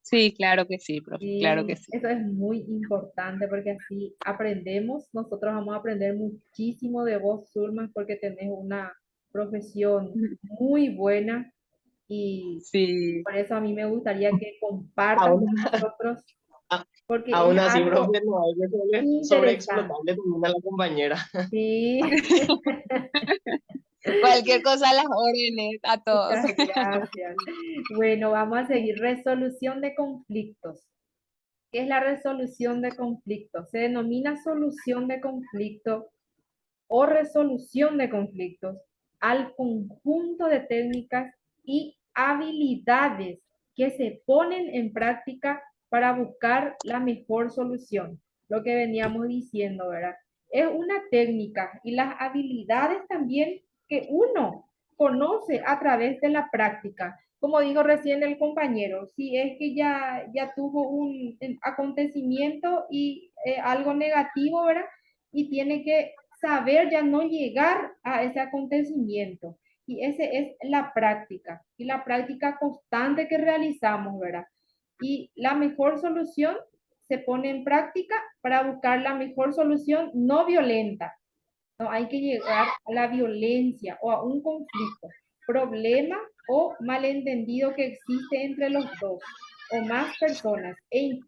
Sí, claro que sí, profe, claro que Sí, sí. eso es muy importante porque así aprendemos, nosotros vamos a aprender muchísimo de vos, Zulma, porque tenés una profesión muy buena y Sí, por eso a mí me gustaría que compartas Aún, con nosotros, a- porque es aún así, algo profe, no hay que interesante. sobreexplotarle también a la compañera. Sí, cualquier cosa a las órdenes, a todos. muchas gracias. Bueno, vamos a seguir. Resolución de conflictos. ¿Qué es la resolución de conflictos? Se denomina solución de conflicto o resolución de conflictos al conjunto de técnicas y habilidades que se ponen en práctica para buscar la mejor solución. Lo que veníamos diciendo, ¿verdad? Es una técnica y las habilidades también que uno conoce a través de la práctica. Como dijo recién el compañero, si es que ya tuvo un acontecimiento y algo negativo, ¿verdad? Y tiene que saber ya no llegar a ese acontecimiento. Y ese es la práctica, y la práctica constante que realizamos, ¿verdad? Y la mejor solución se pone en práctica para buscar la mejor solución no violenta. No hay que llegar a la violencia o a un conflicto, problema o malentendido que existe entre los dos o más personas e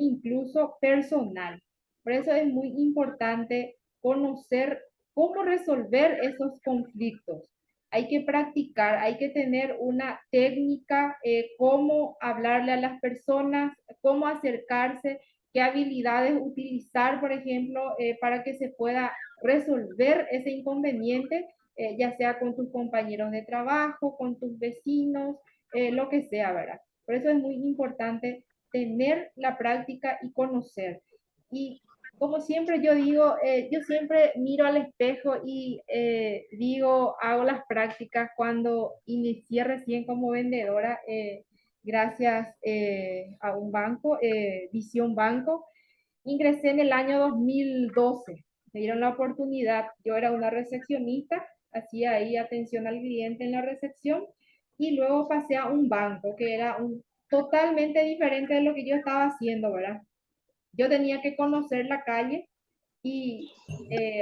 incluso personal. Por eso es muy importante conocer cómo resolver esos conflictos. Hay que practicar, hay que tener una técnica, cómo hablarle a las personas, cómo acercarse, qué habilidades utilizar, por ejemplo, para que se pueda resolver ese inconveniente, ya sea con tus compañeros de trabajo, con tus vecinos, lo que sea, ¿verdad? Por eso es muy importante tener la práctica y conocer. Y como siempre yo digo, yo siempre miro al espejo y digo, hago las prácticas cuando inicié recién como vendedora, gracias a un banco, Visión Banco. Ingresé en el año 2012, me dieron la oportunidad, yo era una recepcionista, hacía ahí atención al cliente en la recepción y luego pasé a un banco que era totalmente diferente de lo que yo estaba haciendo, ¿verdad? Yo tenía que conocer la calle y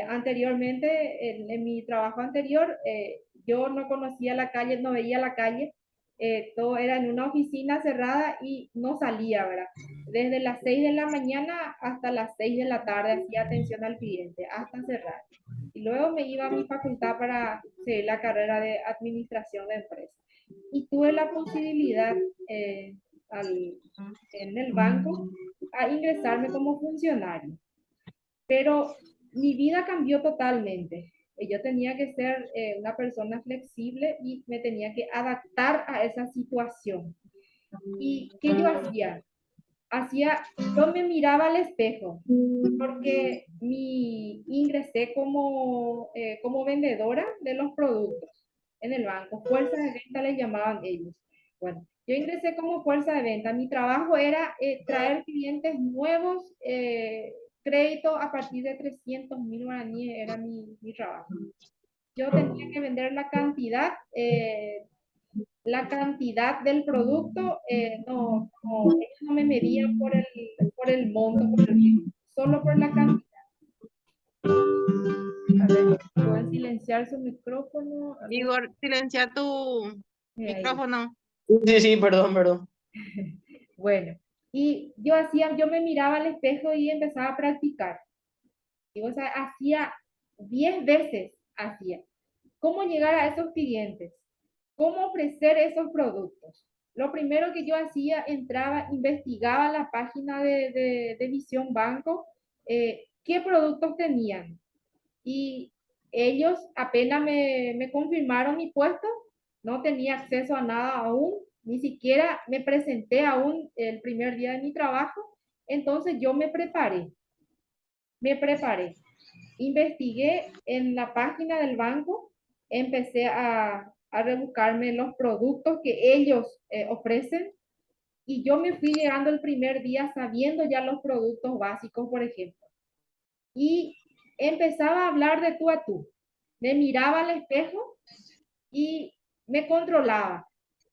anteriormente, en mi trabajo anterior, yo no conocía la calle, no veía la calle, todo era en una oficina cerrada y no salía, ¿verdad? Desde las 6 de la mañana hasta las 6 de la tarde hacía atención al cliente, hasta cerrar. Y luego me iba a mi facultad para seguir la carrera de administración de empresas. Y tuve la posibilidad en el banco a ingresarme como funcionario. Pero mi vida cambió totalmente. Yo tenía que ser una persona flexible y me tenía que adaptar a esa situación. ¿Y qué yo hacía? Yo me miraba al espejo porque ingresé como vendedora de los productos en el banco. Fuerza de venta les llamaban ellos. Bueno, yo ingresé como fuerza de venta. Mi trabajo era traer clientes nuevos, crédito a partir de 300.000 guaraníes, era mi trabajo. Yo tenía que vender la cantidad del producto, ellos no me medían por el monto, solo por la cantidad. A ver, pueden silenciar su micrófono. Igor, silencia tu micrófono. Sí, sí, perdón, perdón. Bueno, y yo me miraba al espejo y empezaba a practicar. Y o sea, hacía 10 veces, hacía. ¿Cómo llegar a esos clientes? ¿Cómo ofrecer esos productos? Lo primero que yo hacía, entraba, investigaba la página de Visión Banco, qué productos tenían. Y ellos apenas me confirmaron mi puesto, no tenía acceso a nada aún, ni siquiera me presenté aún el primer día de mi trabajo. Entonces yo me preparé, investigué en la página del banco, empecé a rebuscarme los productos que ellos ofrecen y yo me fui llegando el primer día sabiendo ya los productos básicos, por ejemplo. Y empezaba a hablar de tú a tú. Me miraba al espejo y me controlaba.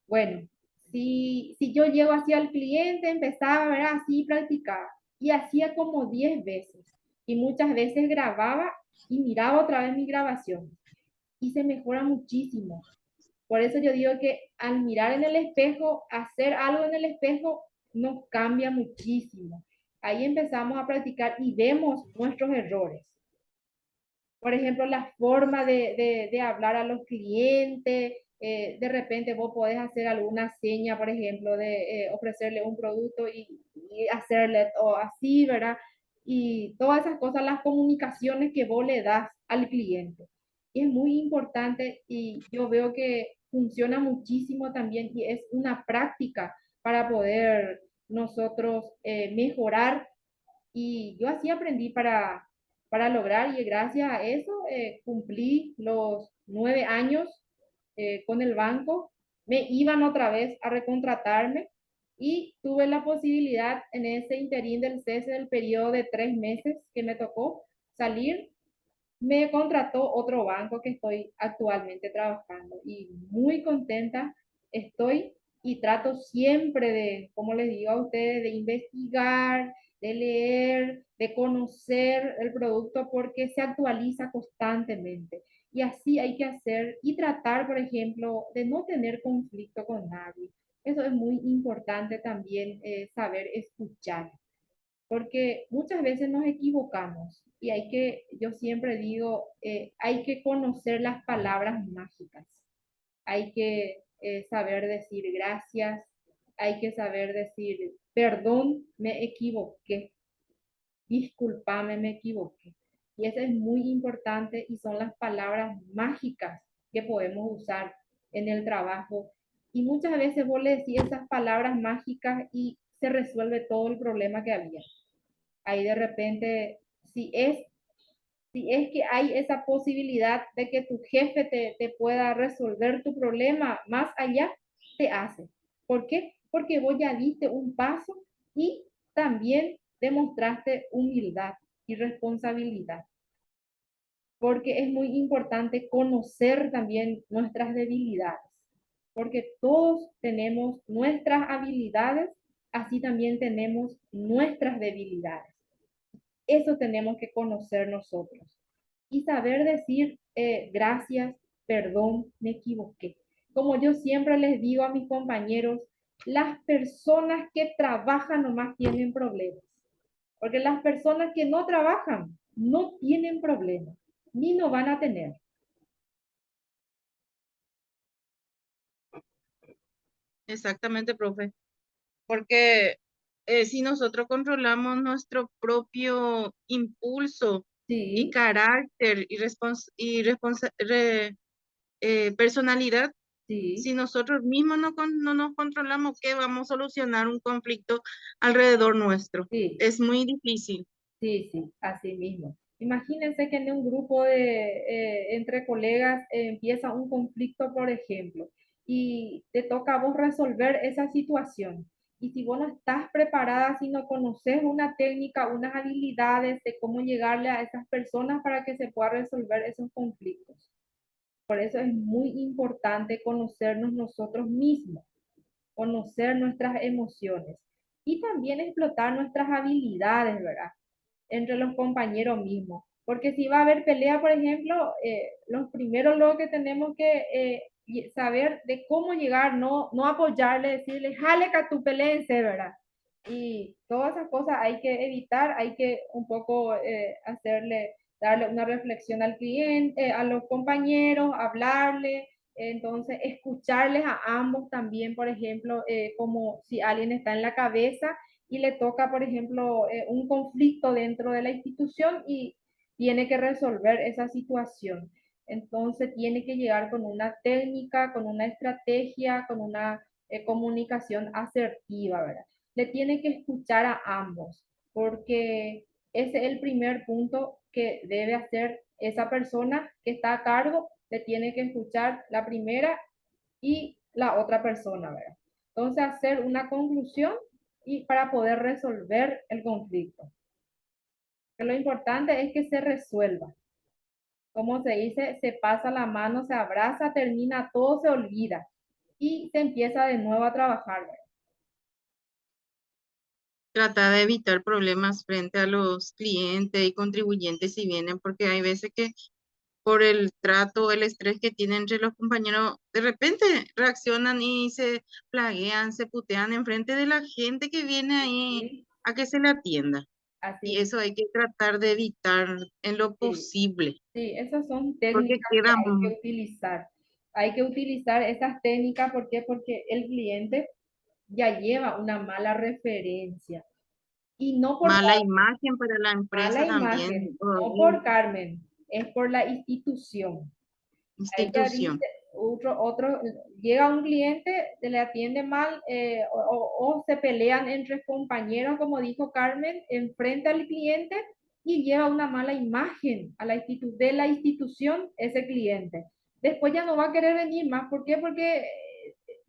Bueno, si yo llego hacia el cliente, empezaba a ver así, practicaba. Y hacía como 10 veces. Y muchas veces grababa y miraba otra vez mi grabación. Y se mejora muchísimo. Por eso yo digo que al mirar en el espejo, hacer algo en el espejo, nos cambia muchísimo. Ahí empezamos a practicar y vemos nuestros errores. Por ejemplo, la forma de hablar a los clientes, de repente vos podés hacer alguna seña, por ejemplo, de ofrecerle un producto y hacerle o así, ¿verdad? Y todas esas cosas, las comunicaciones que vos le das al cliente. Y es muy importante y yo veo que funciona muchísimo también y es una práctica para poder nosotros mejorar. Y yo así aprendí para lograr y gracias a eso cumplí los 9 años con el banco. Me iban otra vez a recontratarme y tuve la posibilidad en ese interín del cese del periodo de 3 meses que me tocó salir Me contrató otro banco que estoy actualmente trabajando y muy contenta estoy y trato siempre de, como les digo a ustedes, de investigar, de leer, de conocer el producto porque se actualiza constantemente. Y así hay que hacer y tratar, por ejemplo, de no tener conflicto con nadie. Eso es muy importante también, saber escuchar porque muchas veces nos equivocamos y hay que, yo siempre digo, hay que conocer las palabras mágicas, hay que saber decir gracias, hay que saber decir perdón, me equivoqué, discúlpame, me equivoqué. Y eso es muy importante y son las palabras mágicas que podemos usar en el trabajo. Y muchas veces vos le decís esas palabras mágicas y se resuelve todo el problema que había. Ahí de repente, si es que hay esa posibilidad de que tu jefe te pueda resolver tu problema más allá, te hace. ¿Por qué? Porque vos ya diste un paso y también demostraste humildad y responsabilidad. Porque es muy importante conocer también nuestras debilidades, porque todos tenemos nuestras habilidades, así también tenemos nuestras debilidades. Eso tenemos que conocer nosotros y saber decir gracias, perdón, me equivoqué. Como yo siempre les digo a mis compañeros, las personas que trabajan nomás tienen problemas, porque las personas que no trabajan no tienen problemas, ni no van a tener. Exactamente, profe. Porque si nosotros controlamos nuestro propio impulso y Sí, carácter y personalidad, sí, si nosotros mismos no nos controlamos, ¿qué vamos a solucionar un conflicto alrededor nuestro? sí. Es muy difícil. Sí, sí, así mismo. Imagínense que en un grupo de, entre colegas empieza un conflicto, por ejemplo, y te toca a vos resolver esa situación. Y si vos no estás preparada, si no conoces una técnica, unas habilidades de cómo llegarle a esas personas para que se pueda resolver esos conflictos. Por eso es muy importante conocernos nosotros mismos, conocer nuestras emociones y también explotar nuestras habilidades, ¿verdad? Entre los compañeros mismos. Porque si va a haber pelea, por ejemplo, los primeros lo que tenemos que saber de cómo llegar, no apoyarle, decirle, jale que tu peleense, ¿verdad? Y todas esas cosas hay que evitar, hay que un poco darle una reflexión al cliente, a los compañeros, hablarle, entonces escucharles a ambos también, por ejemplo, como si alguien está en la cabeza y le toca, por ejemplo, un conflicto dentro de la institución y tiene que resolver esa situación. Entonces tiene que llegar con una técnica, con una estrategia, con una comunicación asertiva, ¿verdad? Le tiene que escuchar a ambos, porque ese es el primer punto que debe hacer esa persona que está a cargo, le tiene que escuchar la primera y la otra persona, ¿verdad? Entonces hacer una conclusión y para poder resolver el conflicto. Que lo importante es que se resuelva. Como se dice, se pasa la mano, se abraza, termina todo, se olvida y se empieza de nuevo a trabajar, ¿verdad? Trata de evitar problemas frente a los clientes y contribuyentes si vienen, porque hay veces que por el trato, el estrés que tienen entre los compañeros, de repente reaccionan y se plaguean, se putean enfrente de la gente que viene ahí Sí, a que se le atienda. Y así, eso hay que tratar de evitar en lo sí, posible, sí, esas son porque técnicas que queda, hay que utilizar. Hay que utilizar esas técnicas, ¿por qué? Porque el cliente ya lleva una mala referencia y no por mala imagen para la mala empresa también, imagen, o no por Carmen, es por la institución. Ahí ya institución. dice, llega un cliente, se le atiende mal o se pelean entre compañeros, como dijo Carmen, enfrente al cliente y lleva una mala imagen a de la institución ese cliente. Después ya no va a querer venir más. ¿Por qué? Porque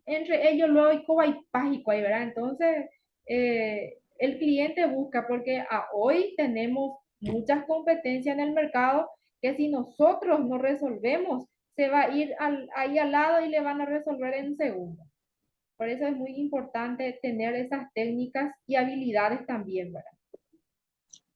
entre ellos luego hay cobaypágico ahí, ¿verdad? Entonces, el cliente busca, porque hoy tenemos muchas competencias en el mercado que si nosotros no resolvemos, se va a ir ahí al lado y le van a resolver en un segundo. Por eso es muy importante tener esas técnicas y habilidades también, ¿verdad?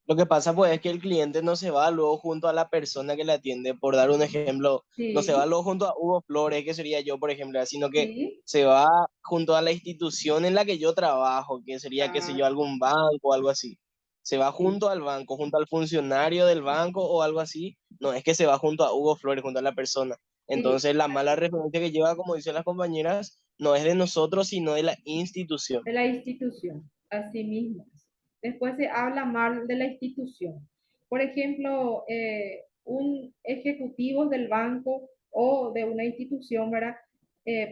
Lo que pasa pues es que el cliente no se va luego junto a la persona que le atiende, por dar un ejemplo, no se va Sí, luego junto a Hugo Flores, que sería yo, por ejemplo, sino que sí. se va junto a la institución en la que yo trabajo, que sería, qué sé Ah, yo, algún banco o algo así. Se va sí. junto al banco, junto al funcionario del banco o algo así. No es que se va junto a Hugo Flores, junto a la persona. Sí, Entonces la mala referencia que lleva, como dicen las compañeras, no es de nosotros, sino de la institución. de la institución, así mismo. Después se habla mal de la institución. Por ejemplo, un ejecutivo del banco o de una institución, ¿verdad?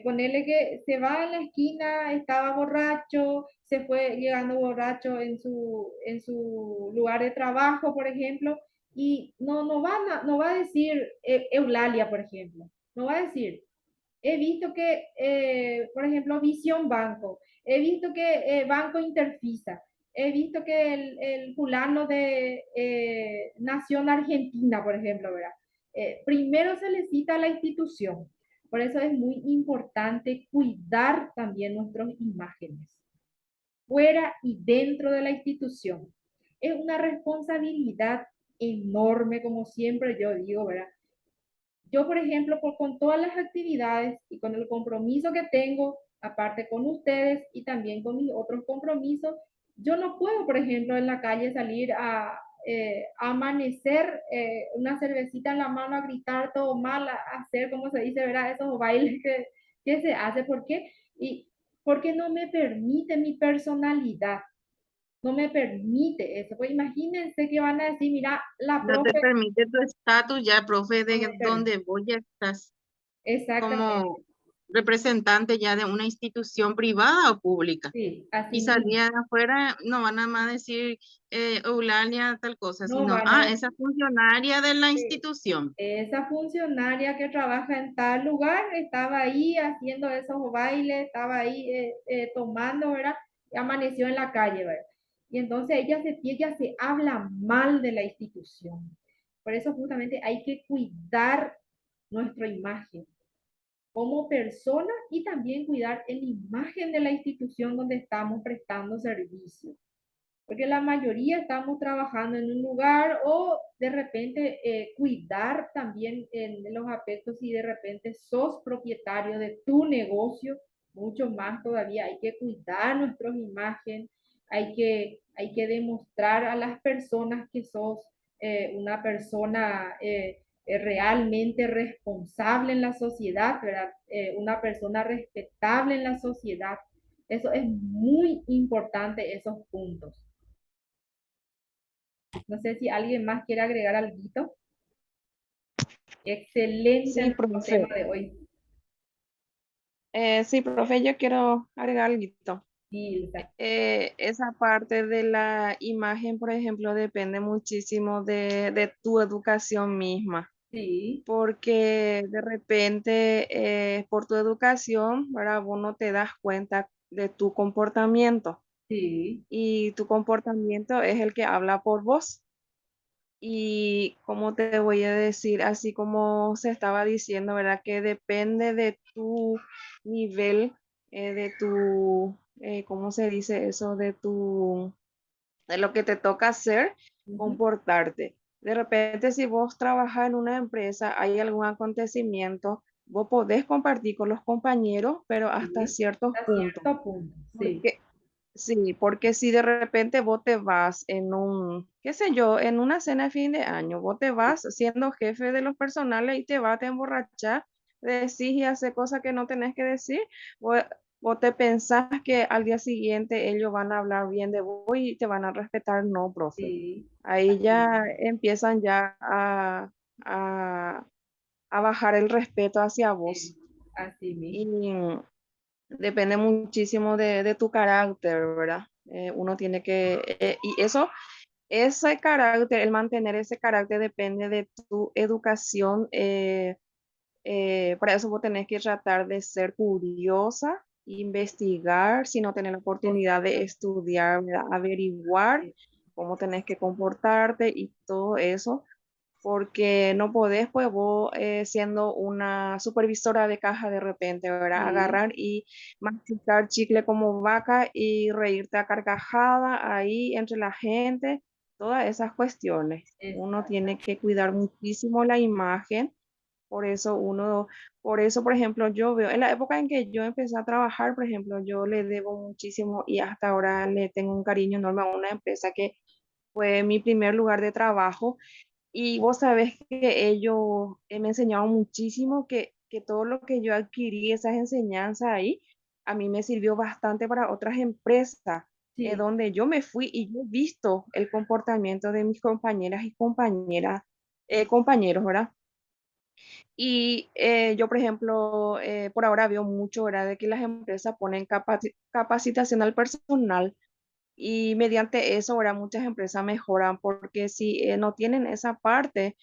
Ponerle que se va a la esquina, estaba borracho, se fue llegando borracho en su lugar de trabajo, por ejemplo, y no va a decir Eulalia, por ejemplo, no va a decir, he visto que, por ejemplo, Visión Banco, he visto que Banco Interfisa, he visto que el fulano de Nación Argentina, por ejemplo, ¿verdad? Primero se le cita a la institución. Por eso es muy importante cuidar también nuestras imágenes, fuera y dentro de la institución. Es una responsabilidad enorme, como siempre yo digo, ¿verdad? Yo, por ejemplo, con todas las actividades y con el compromiso que tengo, aparte con ustedes y también con mis otros compromisos, yo no puedo, por ejemplo, en la calle salir a amanecer una cervecita en la mano, a gritar todo mal, a hacer, como se dice, ¿verdad? Esos bailes que se hace. ¿Por qué? Y porque no me permite mi personalidad, no me permite eso. Pues imagínense que van a decir, mira, la No te profe permite tu estatus ya, profe, no de me permite. donde vos ya estás como Exactamente. representante ya de una institución privada o pública. Sí, así Y mismo. salía afuera, no van a más decir Eulalia tal cosa, No sino, van a esa funcionaria de la decir, institución. esa funcionaria que trabaja en tal lugar estaba ahí haciendo esos bailes, estaba ahí tomando, ¿verdad? Y amaneció en la calle, ¿verdad? Y entonces ella se habla mal de la institución. Por eso justamente hay que cuidar nuestra imagen como persona y también cuidar la imagen de la institución donde estamos prestando servicio. Porque la mayoría estamos trabajando en un lugar o de repente cuidar también en los aspectos si de repente sos propietario de tu negocio, mucho más todavía hay que cuidar nuestra imagen, hay que demostrar a las personas que sos una persona realmente responsable en la sociedad, ¿verdad? Una persona respetable en la sociedad. Eso es muy importante, esos puntos. No sé si alguien más quiere agregar algo. Excelente Sí, el tema profe. de hoy. Sí, profe, yo quiero agregar algo. Ilsa. Esa parte de la imagen, por ejemplo, depende muchísimo de tu educación misma, Sí, porque de repente por tu educación, ¿verdad? Vos no te das cuenta de tu comportamiento sí, y tu comportamiento es el que habla por vos. Y como te voy a decir, así como se estaba diciendo, ¿verdad? Que depende de tu nivel, de tu, ¿cómo se dice eso? De lo que te toca hacer, ujú, comportarte. De repente, si vos trabajas en una empresa, hay algún acontecimiento, vos podés compartir con los compañeros, pero hasta sí, ciertos hasta puntos. cierto punto, sí, Porque sí, porque si de repente vos te vas en qué sé yo, en una cena de fin de año, vos te vas siendo jefe de los personales y te vas a emborrachar, decís y haces cosas que no tenés que decir, vos, vos te pensás que al día siguiente ellos van a hablar bien de vos y te van a respetar, no, profe. sí, Ahí así ya mismo, empiezan ya a, a bajar el respeto hacia sí, vos. así mismo, Y depende muchísimo de tu carácter, ¿verdad? Uno tiene y ese carácter, el mantener ese carácter depende de tu educación. Para eso vos tenés que tratar de ser curiosa, investigar, si no tenés la oportunidad de exactamente, estudiar, ¿verdad? Averiguar sí, cómo tenés que comportarte y todo eso. porque no podés, pues vos siendo una supervisora de caja de repente, ¿verdad? Sí, Agarrar y masticar chicle como vaca y reírte a carcajada ahí entre la gente, todas esas cuestiones. Uno exacto. tiene que cuidar muchísimo la imagen, por eso por eso, por ejemplo, yo veo, en la época en que yo empecé a trabajar, por ejemplo, yo le debo muchísimo y hasta ahora le tengo un cariño enorme a una empresa que fue mi primer lugar de trabajo y vos sabés que ellos me enseñaron muchísimo, que todo lo que yo adquirí, esas enseñanzas ahí, a mí me sirvió bastante para otras empresas, Sí, donde yo me fui y yo he visto el comportamiento de mis compañeras y compañeros, ¿verdad? Y yo, por ejemplo, por ahora veo mucho, ¿verdad? De que las empresas ponen capacitación al personal y mediante eso, ahora muchas empresas mejoran porque si no tienen esa parte,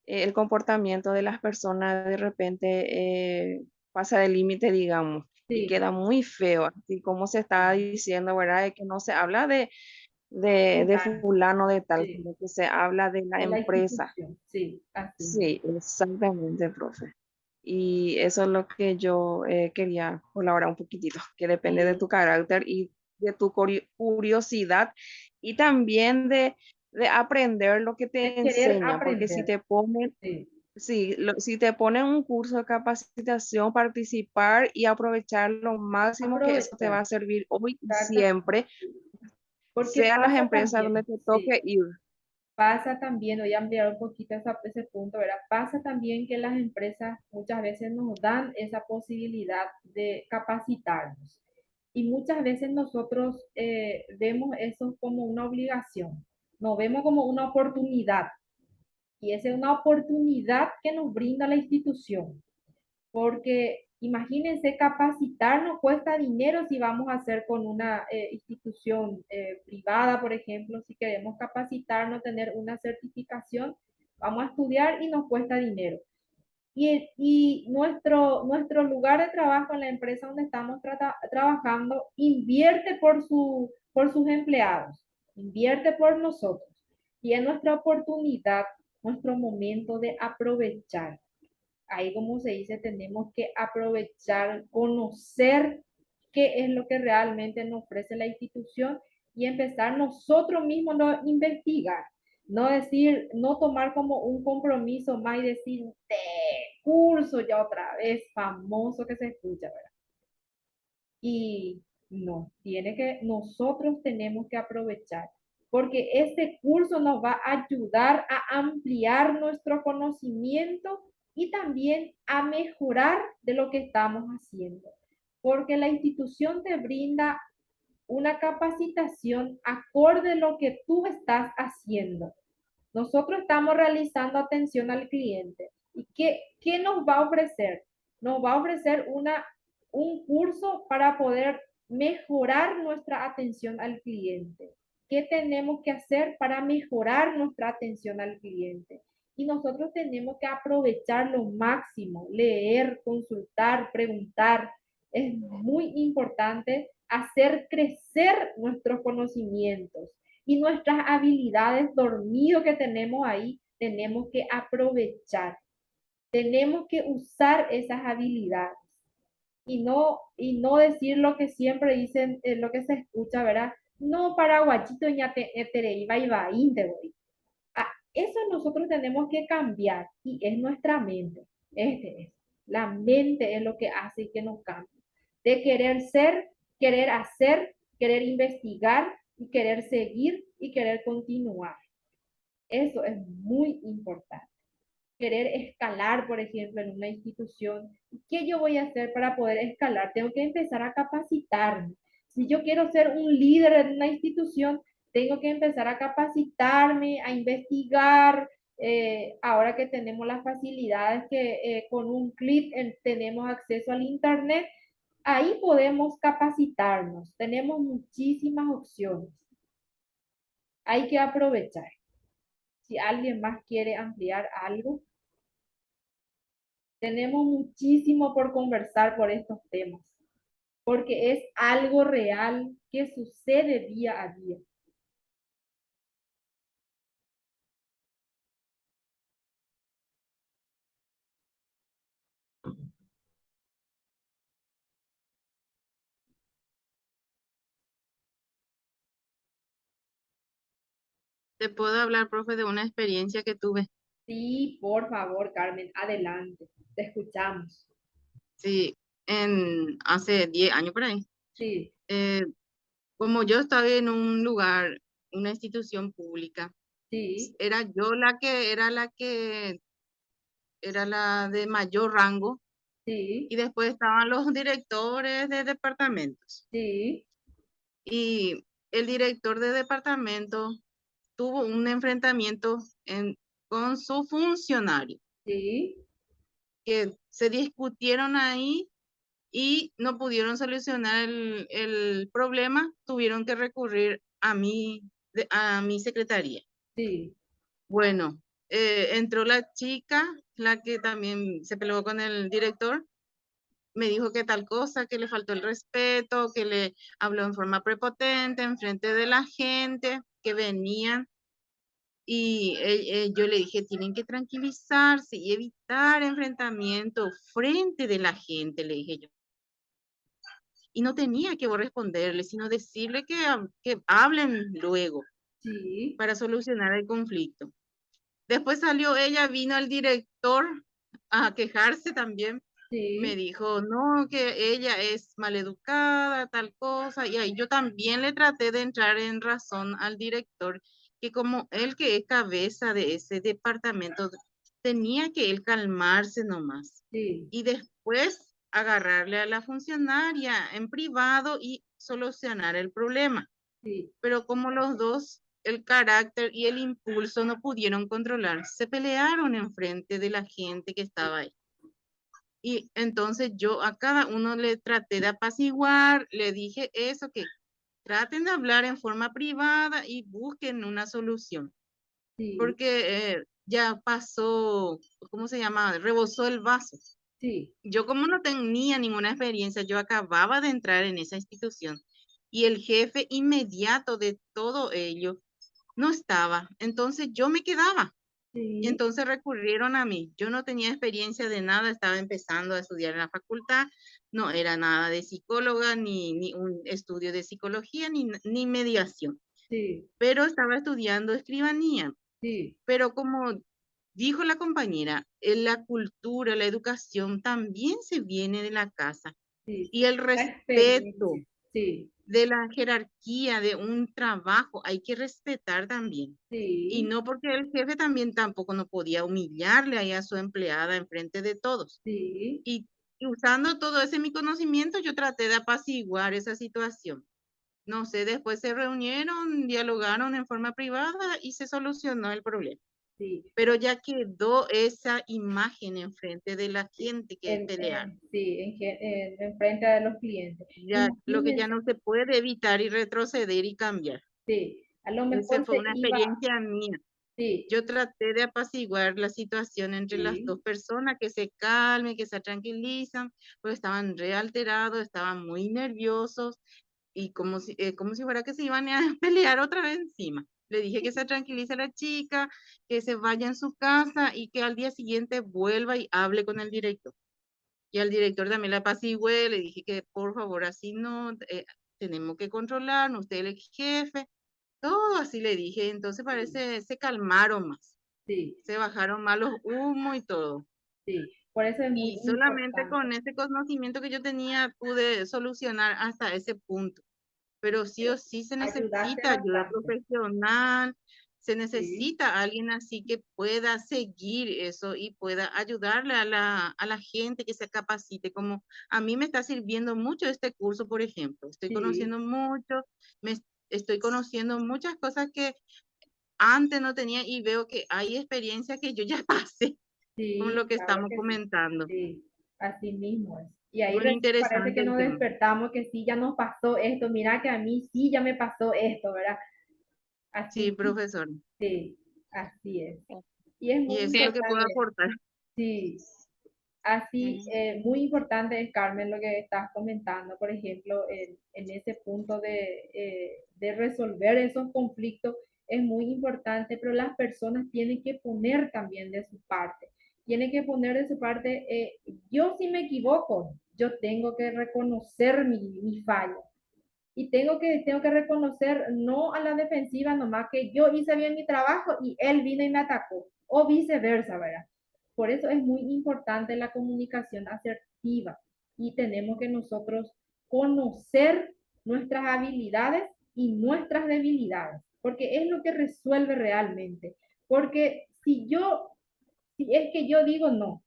el comportamiento de las personas de repente pasa del límite, digamos, y sí, queda muy feo, así como se está diciendo, ¿verdad? De que no se habla de fulano, fulano de tal, sí, sino que se habla de la de la empresa. institución, sí, así mismo. Sí, exactamente, profe. Y eso es lo que yo quería colaborar un poquitito, que depende de Sí, tu carácter y de tu curiosidad y también de aprender lo que de te querer enseñan, porque si aprender, te ponen, sí, sí, si te ponen un curso de capacitación, participar y aprovechar lo máximo que eso te va aprovechar, a servir hoy y exactamente, siempre, porque sean las pasa empresas donde también, te sí. toque ir. Pasa también, voy a ampliar un poquito ese punto, ¿verdad? Pasa también que las empresas muchas veces nos dan esa posibilidad de capacitarnos y muchas veces nosotros vemos eso como una obligación, nos vemos como una oportunidad y esa es una oportunidad que nos brinda la institución porque imagínense, capacitarnos cuesta dinero si vamos a hacer con una institución privada, por ejemplo, si queremos capacitarnos, tener una certificación, vamos a estudiar y nos cuesta dinero. Y nuestro lugar de trabajo en la empresa donde estamos trabajando invierte por sus empleados, invierte por nosotros. Y es nuestra oportunidad, nuestro momento de aprovechar. Ahí, como se dice, tenemos que aprovechar, conocer qué es lo que realmente nos ofrece la institución y empezar nosotros mismos a investigar. No decir, no tomar como un compromiso más y decir, de curso ya otra vez, famoso que se escucha, ¿verdad? Y no, nosotros tenemos que aprovechar, porque este curso nos va a ayudar a ampliar nuestro conocimiento y también a mejorar de lo que estamos haciendo, porque la institución te brinda una capacitación acorde a lo que tú estás haciendo. Nosotros estamos realizando atención al cliente. ¿Y qué nos va a ofrecer? Nos va a ofrecer un curso para poder mejorar nuestra atención al cliente. ¿Qué tenemos que hacer para mejorar nuestra atención al cliente? Y nosotros tenemos que aprovechar lo máximo, leer, consultar, preguntar. Es muy importante hacer crecer nuestros conocimientos y nuestras habilidades dormido que tenemos ahí, tenemos que aprovechar, tenemos que usar esas habilidades y no decir lo que siempre dicen, lo que se escucha, ¿verdad? No, paraguachito, ya te iba y va, voy. Ah, eso nosotros tenemos que cambiar y es nuestra mente. Este es. La mente es lo que hace que nos cambie. De querer ser, querer hacer, querer investigar y querer seguir y querer continuar. Eso es muy importante. Querer escalar, por ejemplo, en una institución. ¿Qué yo voy a hacer para poder escalar? Tengo que empezar a capacitarme. Si yo quiero ser un líder en una institución, tengo que empezar a capacitarme, a investigar. Ahora que tenemos las facilidades que con un clic tenemos acceso al Internet, ahí podemos capacitarnos. Tenemos muchísimas opciones. Hay que aprovechar. Si alguien más quiere ampliar algo, tenemos muchísimo por conversar por estos temas, porque es algo real que sucede día a día. Te puedo hablar, profe, de una experiencia que tuve. Sí, por favor, Carmen, adelante. Te escuchamos. Sí, hace 10 años por ahí. Sí, Eh, Como yo estaba en un lugar, una institución pública, sí, era yo era la de mayor rango sí, y después estaban los directores de departamentos. sí, Y el director de departamento tuvo un enfrentamiento con su funcionario, sí, que se discutieron ahí y no pudieron solucionar el problema, tuvieron que recurrir a a mi secretaría. sí, Bueno, entró la chica, la que también se peleó con el director, me dijo que tal cosa, que le faltó el respeto, que le habló en forma prepotente en frente de la gente que venían. Y yo le dije, tienen que tranquilizarse y evitar enfrentamiento frente de la gente, le dije yo. Y no tenía que responderle, sino decirle que hablen luego sí, para solucionar el conflicto. Después salió ella, vino el director a quejarse también. Me sí, dijo, no, que ella es maleducada, tal cosa. Y ahí yo también le traté de entrar en razón al director, que como él que es cabeza de ese departamento, tenía que él calmarse nomás. sí, Y después agarrarle a la funcionaria en privado y solucionar el problema. sí, Pero como los dos, el carácter y el impulso no pudieron controlar, se pelearon enfrente de la gente que estaba ahí. Y entonces yo a cada uno le traté de apaciguar, le dije eso, que traten de hablar en forma privada y busquen una solución, sí, porque ya pasó, ¿cómo se llama? Rebosó el vaso. sí, Yo como no tenía ninguna experiencia, yo acababa de entrar en esa institución y el jefe inmediato de todo ello no estaba. Entonces yo me quedaba y sí, entonces recurrieron a mí. Yo no tenía experiencia de nada, estaba empezando a estudiar en la facultad, no era nada de psicóloga, ni un estudio de psicología, ni mediación, sí, pero estaba estudiando escribanía. sí, Pero como dijo la compañera, la cultura, la educación también se viene de la casa sí, y el la experiencia, respeto sí, de la jerarquía de un trabajo hay que respetar también. Y sí, no porque el jefe también tampoco no podía humillarle ahí a su empleada en frente de todos. sí, Y usando todo ese mi conocimiento, yo traté de apaciguar esa situación. No sé, después se reunieron, dialogaron en forma privada y se solucionó el problema. sí, Pero ya quedó esa imagen en frente de la gente que pelearon. sí, en frente de los clientes. Ya, lo que ya Imagínense, no se puede evitar y retroceder y cambiar. sí, a lo Esa mejor fue se una iba, experiencia mía. sí, Yo traté de apaciguar la situación entre las sí, dos personas, que se calmen, que se tranquilizan, porque estaban re alterados, estaban muy nerviosos y como si fuera que se iban a pelear otra vez encima. Le dije que se tranquilice la chica, que se vaya en su casa y que al día siguiente vuelva y hable con el director. Y al director también la apacigué, le dije que por favor así no, tenemos que controlarnos, usted es el jefe, todo así le dije, entonces parece se calmaron más, sí, se bajaron más los humos y todo. sí. Por eso es muy Y solamente importante. con ese conocimiento que yo tenía pude solucionar hasta ese punto. Pero sí o sí se Ayudaste necesita ayuda bastante. profesional, se Sí, necesita alguien así que pueda seguir eso y pueda ayudarle a a la gente que se capacite, como a mí me está sirviendo mucho este curso, por ejemplo. Estoy sí, conociendo mucho, me estoy conociendo muchas cosas que antes no tenía y veo que hay experiencias que yo ya pasé con lo sí, que claro estamos que sí. comentando. Sí, así mismo es. Y ahí Muy recién parece interesante que el nos tema. despertamos, que sí, ya nos pasó esto. Mira que a mí sí ya me pasó esto, ¿verdad? Sí, Así, profesor. sí, así es. Y es Y muy eso es lo que puedo importante, aportar. sí, así, Ujú. muy importante es, Carmen, lo que estás comentando, por ejemplo, en ese punto de resolver esos conflictos, es muy importante, pero las personas tienen que poner también de su parte. Tienen que poner de su parte, yo si me equivoco, yo tengo que reconocer mi fallo y tengo que reconocer, no a la defensiva nomás, que yo hice bien mi trabajo y él vino y me atacó, o viceversa, ¿verdad? Por eso es muy importante la comunicación asertiva y tenemos que nosotros conocer nuestras habilidades y nuestras debilidades, porque es lo que resuelve realmente. Porque si es que yo digo no,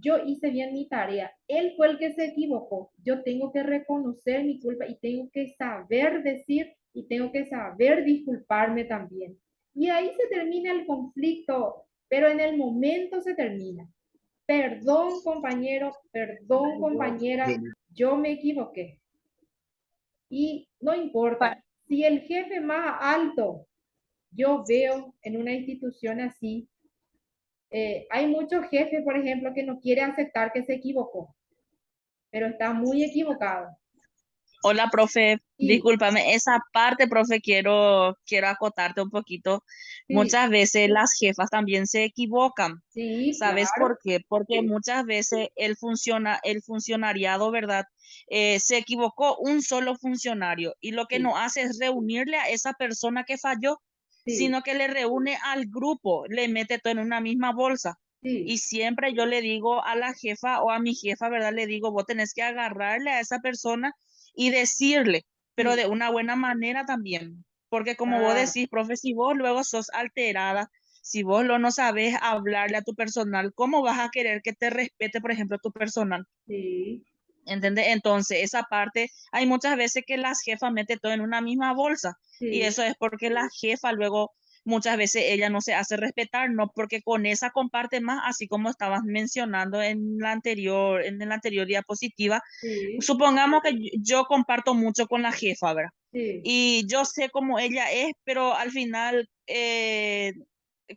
yo hice bien mi tarea, él fue el que se equivocó, yo tengo que reconocer mi culpa y tengo que saber decir y tengo que saber disculparme también. Y ahí se termina el conflicto, pero en el momento se termina. Perdón, compañero, perdón, compañera, yo me equivoqué. Y no importa, si el jefe más alto yo veo en una institución así, hay muchos jefes, por ejemplo, que no quieren aceptar que se equivocó, pero está muy equivocado. Hola, profe. Sí, Discúlpame, esa parte, profe, quiero acotarte un poquito. sí, Muchas veces las jefas también se equivocan. sí, ¿Sabes claro. por qué? Porque Sí, muchas veces el funcionariado, ¿verdad? Se equivocó un solo funcionario y lo que sí, no hace es reunirle a esa persona que falló, sí, sino que le reúne al grupo, le mete todo en una misma bolsa. sí, Y siempre yo le digo a la jefa o a mi jefa, ¿verdad? Le digo, vos tenés que agarrarle a esa persona y decirle, pero sí, de una buena manera también. Porque como vos claro, decís, profe, si vos luego sos alterada, si vos no sabes hablarle a tu personal, ¿cómo vas a querer que te respete, por ejemplo, tu personal? sí, ¿Entiendes? Entonces, esa parte, hay muchas veces que las jefas meten todo en una misma bolsa y sí, eso es porque la jefa luego, muchas veces ella no se hace respetar, no porque con esa comparte más, así como estabas mencionando en la anterior diapositiva. sí, Supongamos que yo comparto mucho con la jefa, ¿verdad? sí, Y yo sé cómo ella es, pero al final,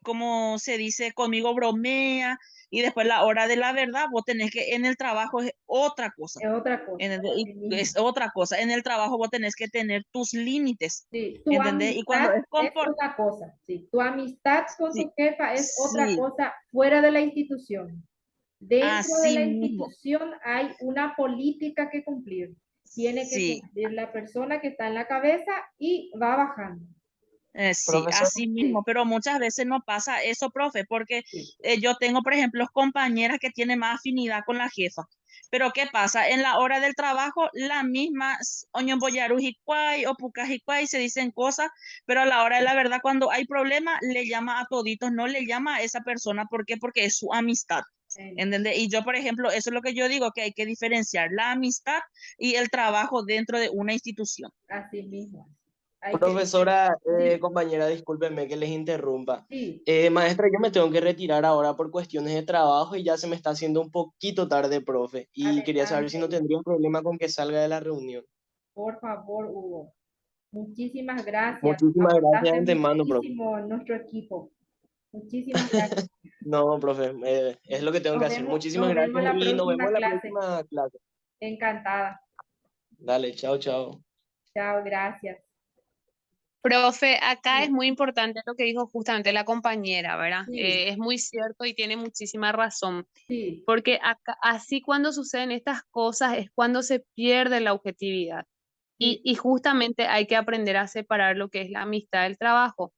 como se dice, conmigo bromea y después la hora de la verdad, vos tenés que, en el trabajo es otra cosa. es otra cosa, Y así mismo. es otra cosa. En el trabajo vos tenés que tener tus límites, Sí, tu ¿entendés? Y cuando amistad es es confort, una cosa, sí, tu amistad con sí, tu jefa es otra sí, cosa fuera de la institución. Dentro de así la mismo, institución hay una política que cumplir. Tiene que sí. cumplir la persona que está en la cabeza y va bajando. Sí, Profesor, así Sí, mismo, pero muchas veces no pasa eso, profe, porque sí, yo tengo, por ejemplo, compañeras que tienen más afinidad con la jefa. Pero ¿qué pasa? En la hora del trabajo, la misma Oñomboyarujicuay o Pucajicuay se dicen cosas, pero a la hora de la verdad, cuando hay problema, le llama a toditos, no le llama a esa persona. ¿Por qué? Porque es su amistad. ¿Entendés? Y yo, por ejemplo, eso es lo que yo digo, que hay que diferenciar la amistad y el trabajo dentro de una institución. así mismo. Hay que diferenciar. profesora, Sí, compañera, discúlpenme que les interrumpa. sí, Maestra, yo me tengo que retirar ahora por cuestiones de trabajo y ya se me está haciendo un poquito tarde, profe. Y quería saber si no adelante, tendría un problema con que salga de la reunión. por favor, Hugo. Muchísimas gracias. Muchísimas gracias de Aportaste antemano, profe. muchísimo en nuestro equipo. Muchísimas gracias. No, profe, es lo que tengo que hacer. Muchísimas Nos vemos gracias la y nos vemos próxima en la clase. próxima clase. Encantada. Dale, chao, chao. Chao, gracias. Profe, acá es Sí, muy importante lo que dijo justamente la compañera, ¿verdad? sí, Es muy cierto y tiene muchísima razón, sí, porque así cuando suceden estas cosas es cuando se pierde la objetividad. sí, Y justamente hay que aprender a separar lo que es la amistad del trabajo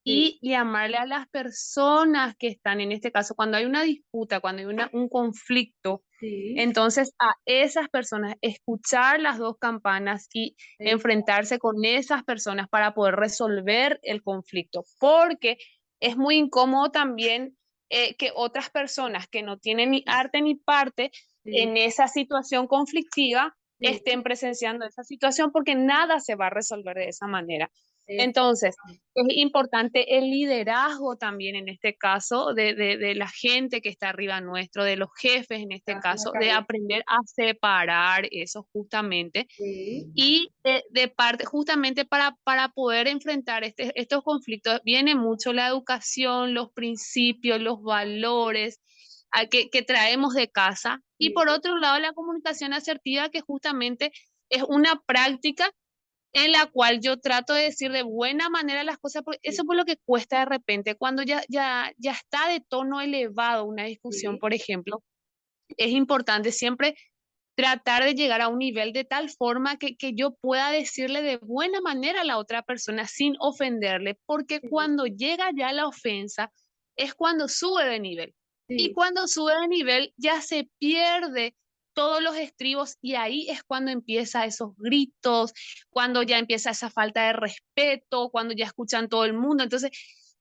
sí, y llamarle a las personas que están en este caso, cuando hay una disputa, cuando hay un conflicto, sí, entonces a esas personas, escuchar las dos campanas y enfrentarse con esas personas para poder resolver el conflicto, porque es muy incómodo también que otras personas que no tienen ni arte ni parte sí, en esa situación conflictiva sí, estén presenciando esa situación porque nada se va a resolver de esa manera. es, Entonces, es importante el liderazgo también en este caso de la gente que está arriba nuestro, de los jefes en este está en la caso, de cabeza. aprender a separar eso justamente Sí, y de parte justamente para poder enfrentar estos conflictos viene mucho la educación, los principios, los valores que traemos de casa y sí, por otro lado la comunicación asertiva que justamente es una práctica en la cual yo trato de decir de buena manera las cosas, porque eso sí, es lo que cuesta de repente, cuando ya está de tono elevado una discusión, sí, por ejemplo, es importante siempre tratar de llegar a un nivel de tal forma que yo pueda decirle de buena manera a la otra persona sin ofenderle, porque cuando llega ya la ofensa es cuando sube de nivel. Y Sí, cuando sube de nivel ya se pierde todos los estribos y ahí es cuando empieza esos gritos, cuando ya empieza esa falta de respeto, cuando ya escuchan todo el mundo. Entonces,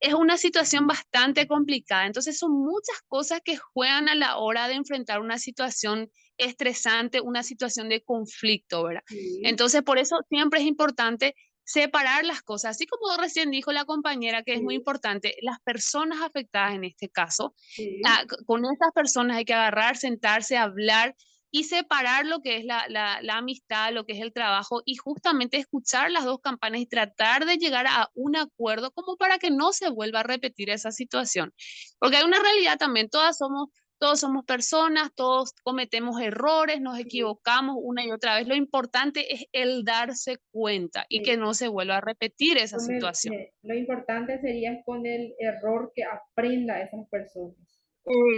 es una situación bastante complicada. Entonces, son muchas cosas que juegan a la hora de enfrentar una situación estresante, una situación de conflicto, ¿verdad? sí, Entonces, por eso siempre es importante separar las cosas. Así como recién dijo la compañera, que es muy sí, importante, las personas afectadas en este caso, sí, con estas personas hay que agarrar, sentarse, hablar y separar lo que es la amistad, lo que es el trabajo y justamente escuchar las dos campanas y tratar de llegar a un acuerdo como para que no se vuelva a repetir esa situación. Porque hay una realidad también, todos somos personas, todos cometemos errores, nos sí, equivocamos una y otra vez. Lo importante es el darse cuenta y que sí. no se vuelva a repetir esa situación. Lo importante sería con el error que aprenda esas personas.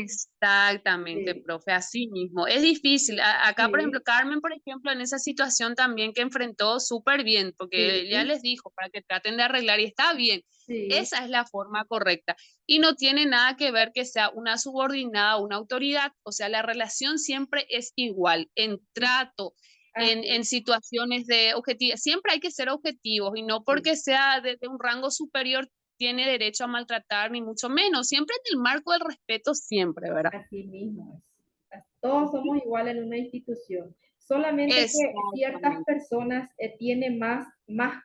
Exactamente, Sí, profe, así mismo. Es difícil. Acá, por ejemplo, sí, Carmen, por ejemplo, en esa situación también que enfrentó súper bien, porque ya sí, les dijo para que traten de arreglar y está bien. sí, Esa es la forma correcta. Y no tiene nada que ver que sea una subordinada, una autoridad. O sea, la relación siempre es igual, en sí, trato, en así, situaciones de objetivo. Siempre hay que ser objetivos y no sí, porque sea de un rango superior tiene derecho a maltratar, ni mucho menos. Siempre en el marco del respeto, siempre, ¿verdad? así mismo es. Todos somos iguales en una institución. Solamente que ciertas Exactamente. personas tienen más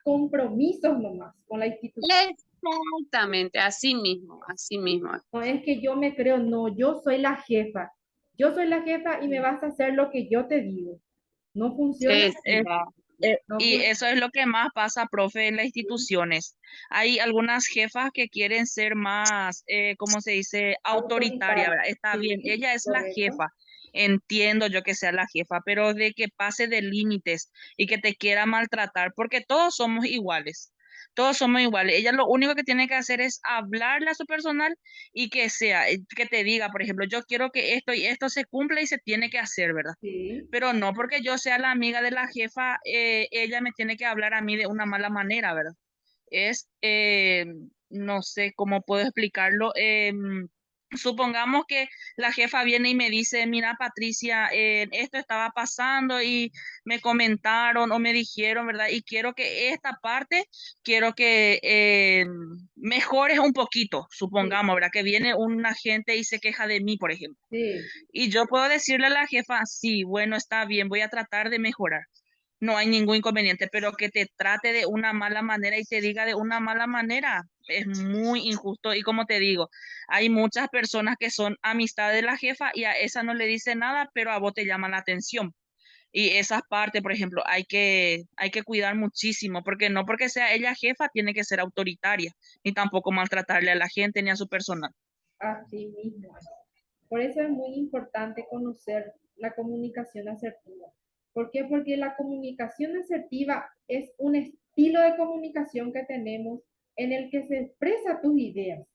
compromisos nomás con la institución. Exactamente, así mismo, así mismo. No es que yo me creo, no, yo soy la jefa. Yo soy la jefa y me vas a hacer lo que yo te digo. No funciona así. Exacto. No Y funciona. eso es lo que más pasa, profe, en las instituciones. Hay algunas jefas que quieren ser más, ¿cómo se dice? Autoritaria, Autoritaria. ¿verdad? Está bien, Sí, ella es la correcto. jefa. Entiendo yo que sea la jefa, pero de que pase de límites y que te quiera maltratar, porque todos somos iguales. Todos somos iguales. Ella lo único que tiene que hacer es hablarle a su personal y que sea, que te diga, por ejemplo, yo quiero que esto y esto se cumpla y se tiene que hacer, ¿verdad? Sí, Pero no porque yo sea la amiga de la jefa, ella me tiene que hablar a mí de una mala manera, ¿verdad? Es, no sé cómo puedo explicarlo. Supongamos que la jefa viene y me dice, mira, Patricia, esto estaba pasando y me comentaron o me dijeron, ¿verdad? Y quiero que esta parte, quiero que mejores un poquito, sí, supongamos, ¿verdad? Que viene un agente y se queja de mí, por ejemplo. sí, Y yo puedo decirle a la jefa, sí, bueno, está bien, voy a tratar de mejorar. No hay ningún inconveniente, pero que te trate de una mala manera y te diga de una mala manera es muy injusto. Y como te digo, hay muchas personas que son amistad de la jefa y a esa no le dice nada, pero a vos te llama la atención. Y esas partes, por ejemplo, hay que cuidar muchísimo, porque no porque sea ella jefa tiene que ser autoritaria, ni tampoco maltratarle a la gente ni a su personal. así mismo es. Por eso es muy importante conocer la comunicación asertiva. ¿Por qué? Porque la comunicación asertiva es un estilo de comunicación que tenemos en el que se expresa tus ideas.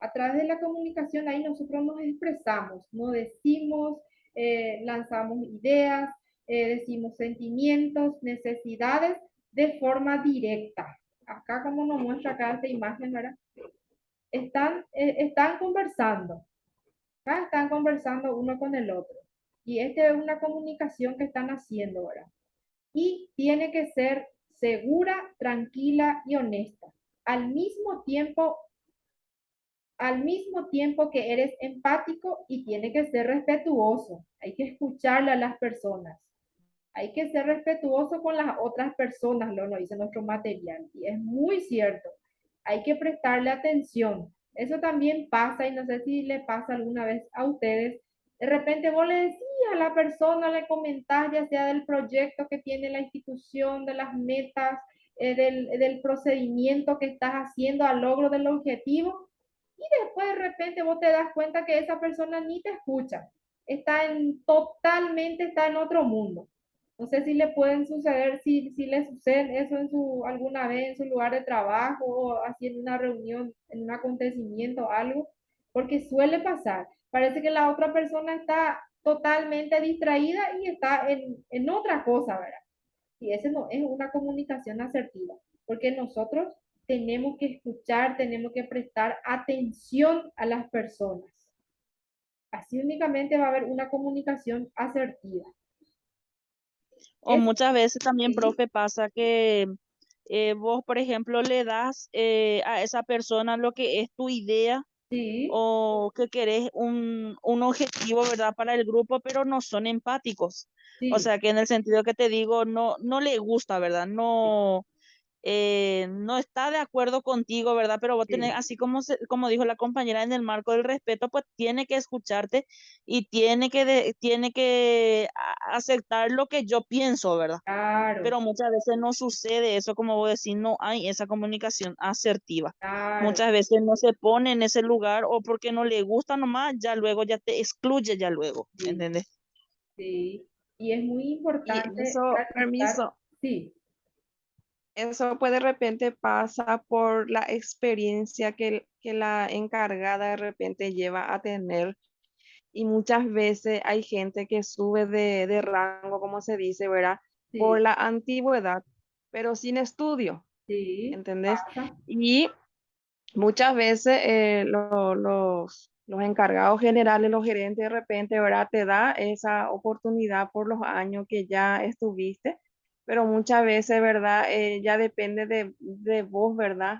A través de la comunicación ahí nosotros nos expresamos, no decimos, lanzamos ideas, decimos sentimientos, necesidades de forma directa. Acá como nos muestra acá esta imagen, ¿verdad? Están conversando. Acá están conversando uno con el otro. Y esta es una comunicación que están haciendo ahora. Y tiene que ser segura, tranquila y honesta. Al mismo tiempo, al mismo tiempo que eres empático y tiene que ser respetuoso. Hay que escucharle a las personas. Hay que ser respetuoso con las otras personas, lo dice nuestro material. Y es muy cierto. Hay que prestarle atención. Eso también pasa, y no sé si le pasa alguna vez a ustedes. De repente vos le decís a la persona, le comentás ya sea del proyecto que tiene la institución, de las metas, del procedimiento que estás haciendo al logro del objetivo, y después de repente vos te das cuenta que esa persona ni te escucha. Totalmente está en otro mundo. No sé si le pueden suceder, si le sucede eso alguna vez en su lugar de trabajo o así en una reunión, en un acontecimiento o algo, porque suele pasar. Parece que la otra persona está totalmente distraída y está en otra cosa, ¿verdad? Y ese no es una comunicación asertiva, porque nosotros tenemos que escuchar, tenemos que prestar atención a las personas. Así únicamente va a haber una comunicación asertiva. O Es, muchas veces también, sí, profe, pasa que vos, por ejemplo, le das a esa persona lo que es tu idea sí, o que querés un objetivo, ¿verdad? Para el grupo, pero no son empáticos. O sí, sea, que en el sentido que te digo, no le gusta, ¿verdad? No está de acuerdo contigo, ¿verdad? Pero vos tenés, sí, así como, como dijo la compañera, en el marco del respeto, pues tiene que escucharte y tiene que aceptar lo que yo pienso, ¿verdad? claro, Pero muchas veces no sucede eso, como vos decís, no hay esa comunicación asertiva. claro, Muchas veces no se pone en ese lugar o porque no le gusta nomás, ya luego ya te excluye ya luego, sí, ¿entendés? sí. Y es muy Y importante eso, practicar, permiso, sí, eso pues de repente pasa por la experiencia que la encargada de repente lleva a tener. Y muchas veces hay gente que sube de rango, como se dice, ¿verdad? Por sí, la antigüedad, pero sin estudio, sí, ¿entendés? pasa, Y muchas veces los encargados generales, los gerentes de repente, ¿verdad? Te da esa oportunidad por los años que ya estuviste, pero muchas veces, ¿verdad? Ya depende de vos, ¿verdad?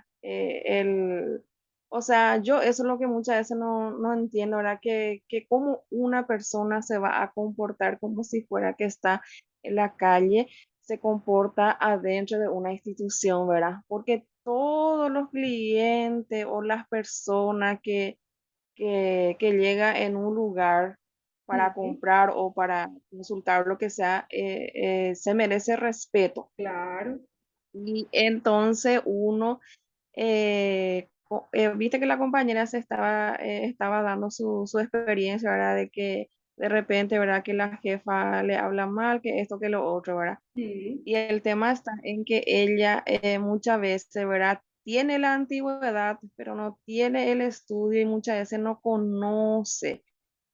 O sea, yo eso es lo que muchas veces no entiendo, ¿verdad? Que cómo una persona se va a comportar como si fuera que está en la calle, se comporta adentro de una institución, ¿verdad? Porque todos los clientes o las personas que llega en un lugar para sí, comprar o para consultar lo que sea, se merece respeto. claro, Y entonces uno, viste que la compañera estaba dando su experiencia, ¿verdad? De que de repente, ¿verdad? Que la jefa le habla mal, que esto, que lo otro, ¿verdad? sí, Y el tema está en que ella muchas veces, ¿verdad? Tiene la antigüedad, pero no tiene el estudio y muchas veces no conoce,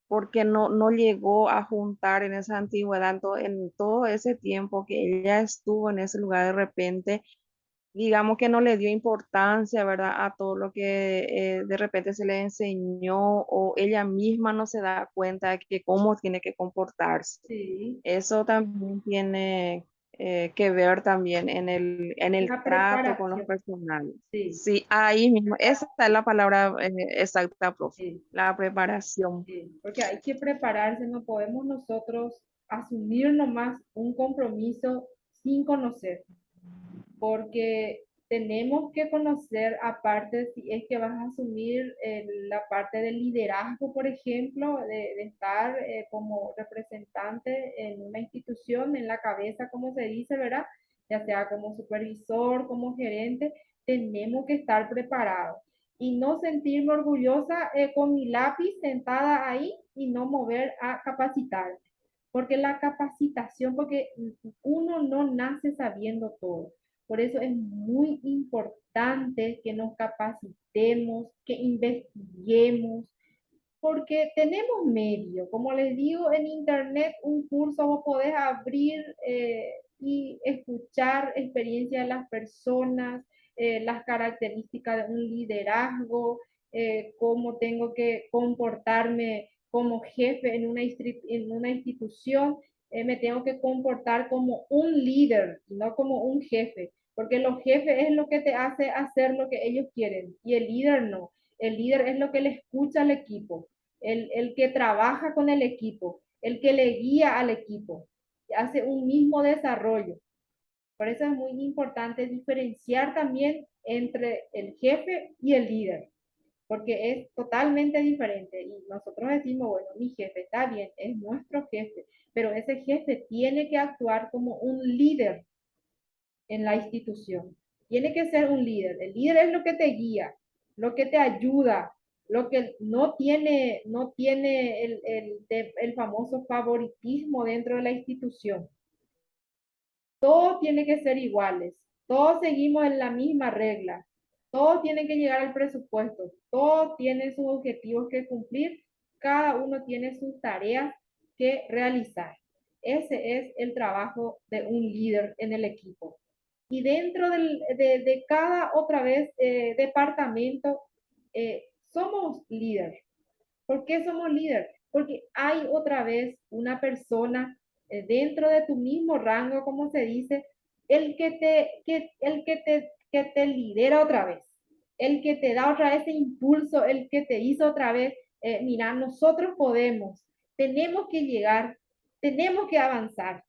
porque no llegó a juntar en esa antigüedad, en todo ese tiempo que ella estuvo en ese lugar de repente, digamos que no le dio importancia, ¿verdad? A todo lo que de repente se le enseñó o ella misma no se da cuenta de que cómo tiene que comportarse. sí. Eso también tiene que ver también en el La trato con los preparación, personales. sí, Sí, ahí mismo, esa es la palabra exacta, profe, sí. la preparación. Sí, porque hay que prepararse, no podemos nosotros asumir nomás un compromiso sin conocer, porque tenemos que conocer aparte si es que vas a asumir la parte del liderazgo, por ejemplo, de estar como representante en una institución, en la cabeza, como se dice, ¿verdad? Ya sea como supervisor, como gerente, tenemos que estar preparados y no sentirme orgullosa con mi lápiz sentada ahí y no mover a capacitar. Porque la capacitación, porque uno no nace sabiendo todo. Por eso es muy importante que nos capacitemos, que investiguemos, porque tenemos medio. Como les digo, en internet un curso vos podés abrir y escuchar experiencias de las personas, las características de un liderazgo, cómo tengo que comportarme como jefe en una institución, me tengo que comportar como un líder, no como un jefe, porque los jefes es lo que te hace hacer lo que ellos quieren y el líder no. El líder es lo que le escucha al equipo, el que trabaja con el equipo, el que le guía al equipo, hace un mismo desarrollo. Por eso es muy importante diferenciar también entre el jefe y el líder, porque es totalmente diferente. Y nosotros decimos, bueno, mi jefe está bien, es nuestro jefe, pero ese jefe tiene que actuar como un líder en la institución. Tiene que ser un líder. El líder es lo que te guía, lo que te ayuda, lo que no tiene el famoso favoritismo dentro de la institución. Todos tienen que ser iguales, todos seguimos en la misma regla, todos tienen que llegar al presupuesto, todos tienen sus objetivos que cumplir, cada uno tiene sus tareas que realizar. Ese es el trabajo de un líder en el equipo. Y dentro de cada otra vez departamento, somos líder. ¿Por qué somos líder? Porque hay otra vez una persona dentro de tu mismo rango, como se dice, que te lidera otra vez, el que te da otra vez ese impulso, el que te hizo otra vez, mira, nosotros podemos, tenemos que llegar, tenemos que avanzar.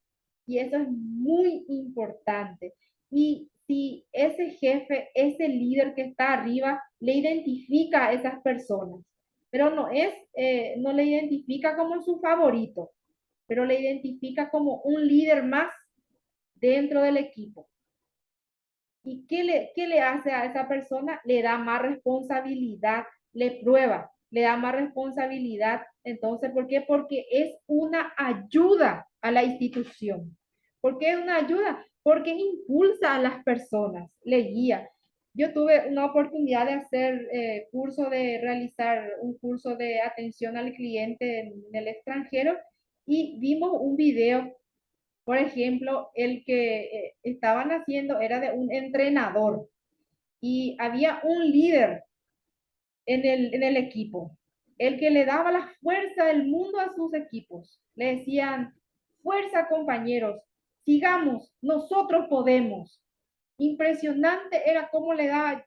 Y eso es muy importante. Y si ese jefe, ese líder que está arriba, le identifica a esas personas, pero no le identifica como su favorito, pero le identifica como un líder más dentro del equipo. ¿Y qué le hace a esa persona? Le da más responsabilidad, le prueba, le da más responsabilidad. Entonces, ¿por qué? Porque es una ayuda a la institución. ¿Por qué es una ayuda? Porque impulsa a las personas, le guía. Yo tuve una oportunidad de hacer realizar un curso de atención al cliente en el extranjero y vimos un video, por ejemplo, el que estaban haciendo era de un entrenador y había un líder en el equipo, el que le daba la fuerza del mundo a sus equipos. Le decían, fuerza compañeros, sigamos, nosotros podemos. Impresionante era cómo le daba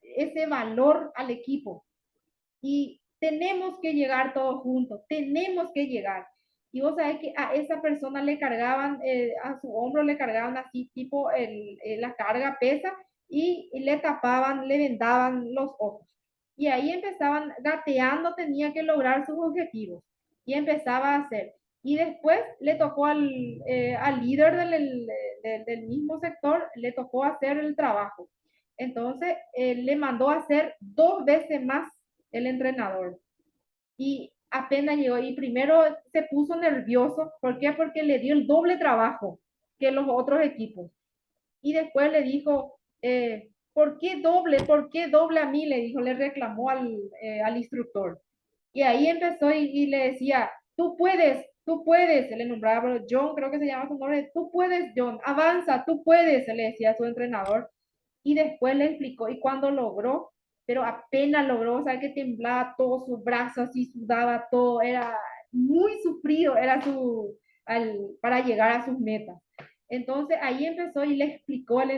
ese valor al equipo. Y tenemos que llegar todos juntos, tenemos que llegar. Y vos sabés que a esa persona le cargaban, a su hombro le cargaban así, tipo la carga pesa, y le tapaban, le vendaban los ojos. Y ahí empezaban, gateando, tenía que lograr sus objetivos. Y empezaba a hacer. Y después le tocó al líder del mismo sector, le tocó hacer el trabajo. Entonces, le mandó a hacer 2 veces más el entrenador. Y apenas llegó, y primero se puso nervioso. ¿Por qué? Porque le dio el doble trabajo que los otros equipos. Y después le dijo, ¿por qué doble? ¿Por qué doble a mí? Le dijo, le reclamó al instructor. Y ahí empezó y le decía, tú puedes, se le nombraba John, creo que se llama su nombre, tú puedes, John, avanza, tú puedes, se le decía a su entrenador. Y después le explicó, y cuando logró, pero apenas logró, o sea, que temblaba todo su brazo, así sudaba todo, era muy sufrido, era para llegar a sus metas. Entonces ahí empezó y le explicó el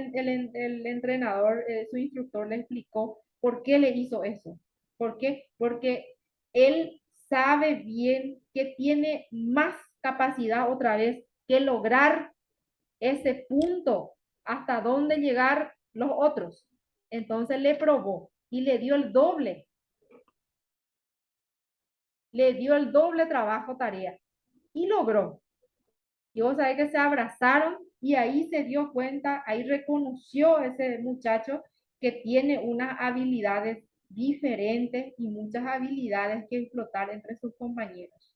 entrenador, su instructor le explicó por qué le hizo eso. ¿Por qué? Porque él sabe bien que tiene más capacidad otra vez que lograr ese punto hasta dónde llegar los otros. Entonces le probó y le dio el doble trabajo, tarea y logró. Y vos sabés que se abrazaron y ahí se dio cuenta, ahí reconoció ese muchacho que tiene unas habilidades diferentes y muchas habilidades que explotar entre sus compañeros.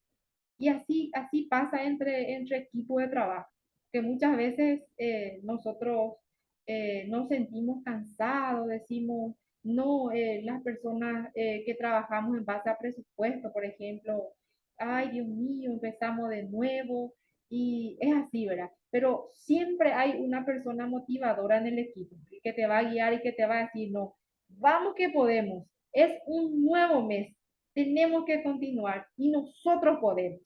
Y así pasa entre equipos de trabajo, que muchas veces nosotros nos sentimos cansados, decimos, no, las personas que trabajamos en base a presupuesto, por ejemplo, ay Dios mío, empezamos de nuevo y es así, ¿verdad? Pero siempre hay una persona motivadora en el equipo que te va a guiar y que te va a decir, no, vamos que podemos, es un nuevo mes, tenemos que continuar y nosotros podemos.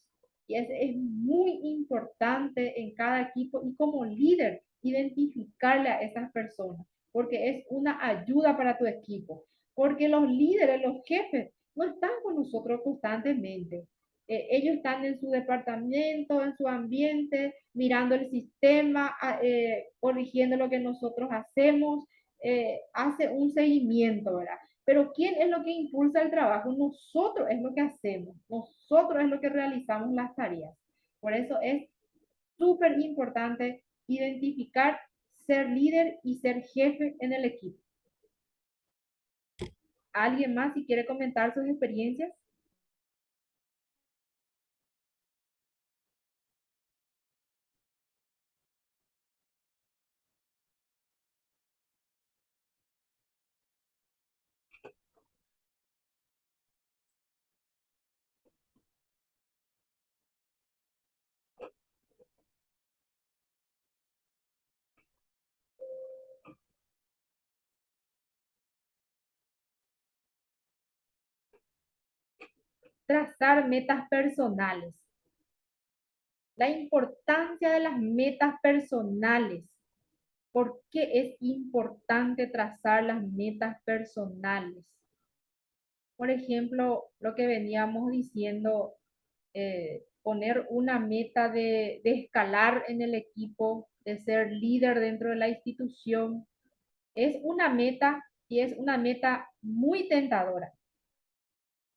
Y es muy importante en cada equipo y como líder identificarle a esas personas, porque es una ayuda para tu equipo, porque los líderes, los jefes, no están con nosotros constantemente. Ellos están en su departamento, en su ambiente, mirando el sistema, corrigiendo lo que nosotros hacemos, hace un seguimiento, ¿verdad? Pero ¿quién es lo que impulsa el trabajo? Nosotros es lo que hacemos, nosotros es lo que realizamos las tareas. Por eso es súper importante identificar, ser líder y ser jefe en el equipo. ¿Alguien más si quiere comentar sus experiencias? trazar metas personales. La importancia de las metas personales. ¿Por qué es importante trazar las metas personales? Por ejemplo, lo que veníamos diciendo, poner una meta de escalar en el equipo, de ser líder dentro de la institución, es una meta y es una meta muy tentadora.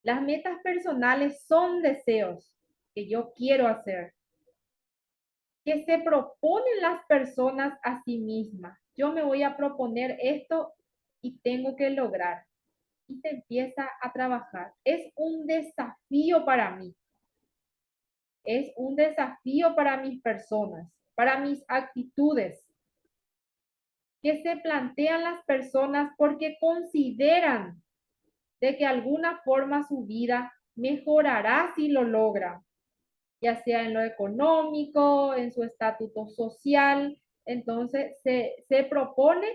Las metas personales son deseos que yo quiero hacer, que se proponen las personas a sí mismas. Yo me voy a proponer esto y tengo que lograr. Y se empieza a trabajar. Es un desafío para mí. Es un desafío para mis personas, para mis actitudes, que se plantean las personas porque consideran de que alguna forma su vida mejorará si lo logra, ya sea en lo económico, en su estatuto social. Entonces se propone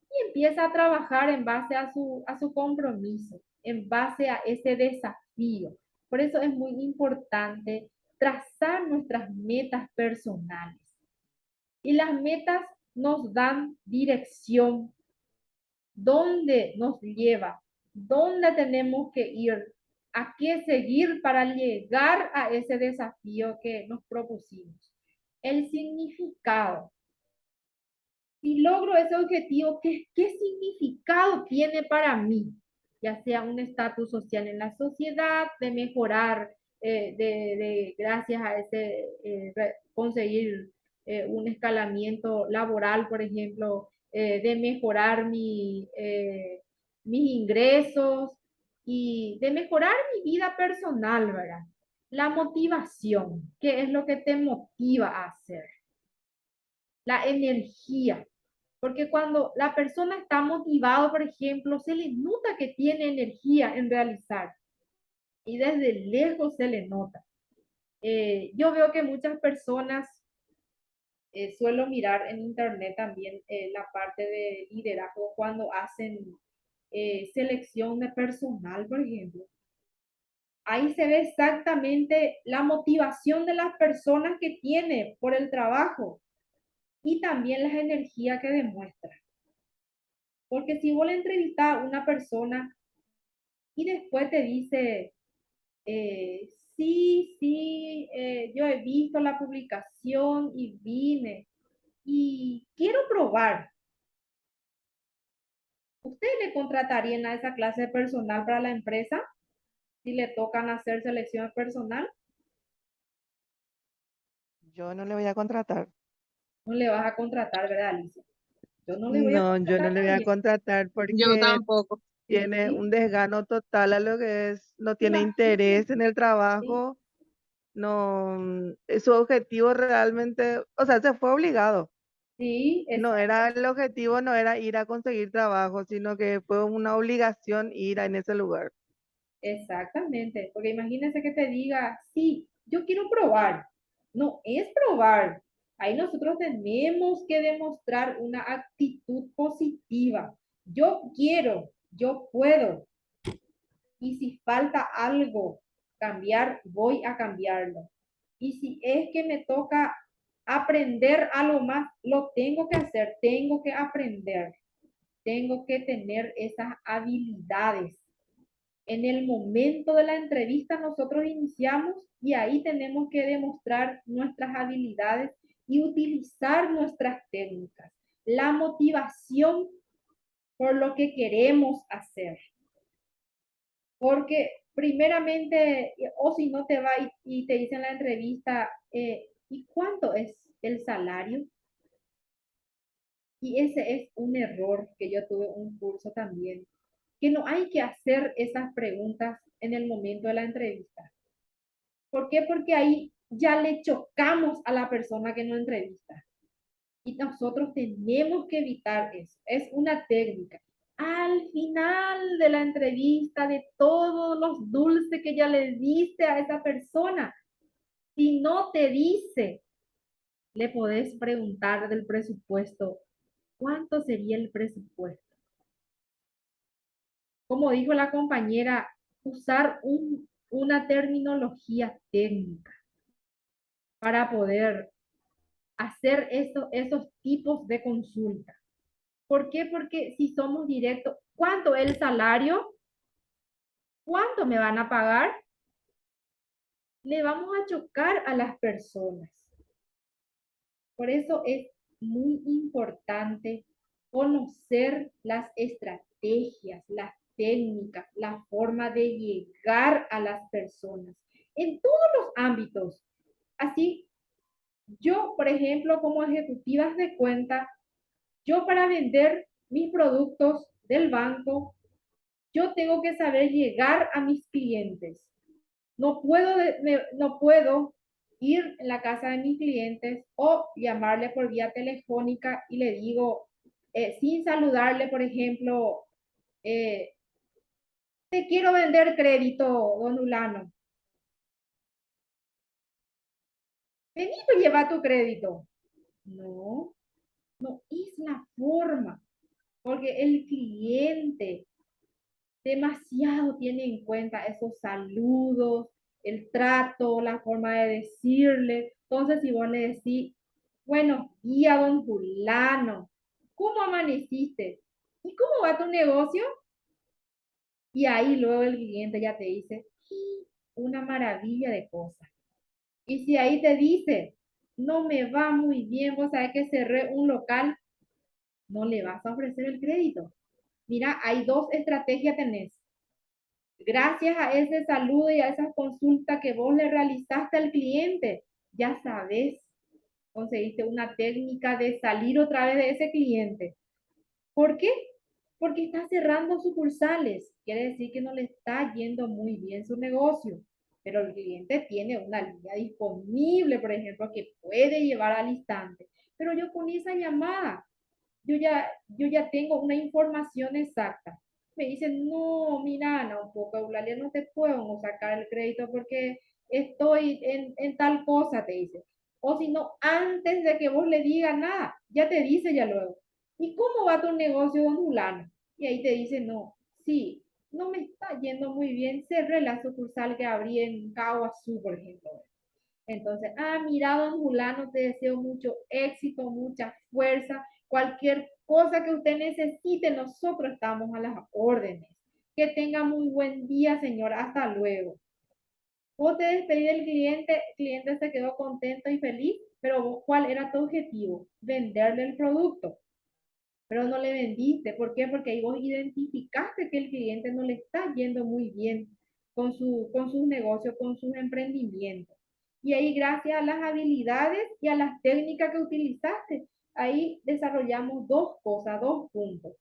y empieza a trabajar en base a su compromiso, en base a ese desafío. Por eso es muy importante trazar nuestras metas personales. Y las metas nos dan dirección, dónde nos lleva, dónde tenemos que ir, a qué seguir para llegar a ese desafío que nos propusimos. El significado. Si logro ese objetivo, ¿qué significado tiene para mí? Ya sea un estatus social en la sociedad, de mejorar, gracias a ese, conseguir un escalamiento laboral, por ejemplo, de mejorar mis ingresos y de mejorar mi vida personal, ¿verdad? La motivación, ¿qué es lo que te motiva a hacer? La energía, porque cuando la persona está motivada, por ejemplo, se le nota que tiene energía en realizar y desde lejos se le nota. Yo veo que muchas personas, suelo mirar en internet también la parte de liderazgo cuando hacen selección de personal, por ejemplo. Ahí se ve exactamente la motivación de las personas que tiene por el trabajo y también las energías que demuestra. Porque si vos le entrevistás a una persona y después te dice, sí, yo he visto la publicación y vine y quiero probar. ¿Usted le contratarían a esa clase de personal para la empresa si le tocan hacer selección personal? Yo no le voy a contratar. No le vas a contratar, ¿verdad, Alicia? Yo no le voy a No, yo no contratar le voy a también. contratar Yo porque tampoco. tiene Sí, un desgano total a lo que es, no tiene interés imagínense, en el sí, trabajo, no, su objetivo realmente, o sea, se fue obligado. sí, No era el objetivo, no era ir a conseguir trabajo, sino que fue una obligación ir en ese lugar. exactamente, porque imagínense que te diga, sí, yo quiero probar. No es probar. Ahí nosotros tenemos que demostrar una actitud positiva. Yo quiero, yo puedo. Y si falta algo cambiar, voy a cambiarlo. Y si es que me toca aprender algo más, lo tengo que hacer, tengo que aprender, tengo que tener esas habilidades. En el momento de la entrevista nosotros iniciamos y ahí tenemos que demostrar nuestras habilidades y utilizar nuestras técnicas. La motivación por lo que queremos hacer. Porque primeramente, o si no te va y te dicen en la entrevista, ¿y cuánto es el salario? Y ese es un error que yo tuve un curso también, que no hay que hacer esas preguntas en el momento de la entrevista. ¿Por qué? Porque ahí ya le chocamos a la persona que nos entrevista. Y nosotros tenemos que evitar eso. Es una técnica. Al final de la entrevista, de todos los dulces que ya le diste a esa persona, si no te dice, le podés preguntar del presupuesto, ¿cuánto sería el presupuesto? Como dijo la compañera, usar una terminología técnica para poder hacer esos tipos de consulta. ¿Por qué? Porque si somos directos, ¿cuánto es el salario? ¿Cuánto me van a pagar? Le vamos a chocar a las personas. Por eso es muy importante conocer las estrategias, las técnicas, la forma de llegar a las personas en todos los ámbitos. Así, yo, por ejemplo, como ejecutivas de cuenta, yo para vender mis productos del banco, yo tengo que saber llegar a mis clientes. No puedo ir en la casa de mis clientes o llamarle por vía telefónica y le digo, sin saludarle, por ejemplo, te quiero vender crédito, don Ulano. Vení, pues lleva tu crédito. No, no es la forma, porque el cliente demasiado tiene en cuenta esos saludos, el trato, la forma de decirle. Entonces, si vos le decís, buenos días, don fulano, ¿cómo amaneciste? ¿Y cómo va tu negocio? Y ahí luego el cliente ya te dice, "Sí, una maravilla de cosas". Y si ahí te dice, no me va muy bien, vos sabés que cerré un local, no le vas a ofrecer el crédito. Mira, hay dos estrategias tenés. Gracias a ese saludo y a esa consulta que vos le realizaste al cliente, ya sabes, conseguiste una técnica de salir otra vez de ese cliente. ¿Por qué? Porque está cerrando sucursales. Quiere decir que no le está yendo muy bien su negocio, pero el cliente tiene una línea disponible, por ejemplo, que puede llevar al instante. Pero yo con esa llamada, yo ya tengo una información exacta. Me dicen, no, mira, Ana, un poco, Eulalia, no te puedo sacar el crédito porque estoy en tal cosa, te dice. O si no, antes de que vos le digas nada, ya te dice ya luego. ¿Y cómo va tu negocio, don Fulano? Y ahí te dice, no, sí, no me está yendo muy bien, cerré la sucursal que abrí en Caguazú, por ejemplo. Entonces, mira, don Fulano, te deseo mucho éxito, mucha fuerza, cualquier cosa que usted necesite, nosotros estamos a las órdenes. Que tenga muy buen día, señor, hasta luego. Vos te despedí del cliente, el cliente se quedó contento y feliz, pero vos, ¿cuál era tu objetivo? Venderle el producto, pero no le vendiste. ¿Por qué? Porque ahí vos identificaste que el cliente no le está yendo muy bien con sus negocios, con sus emprendimientos. Y ahí, gracias a las habilidades y a las técnicas que utilizaste, ahí desarrollamos dos cosas, dos puntos.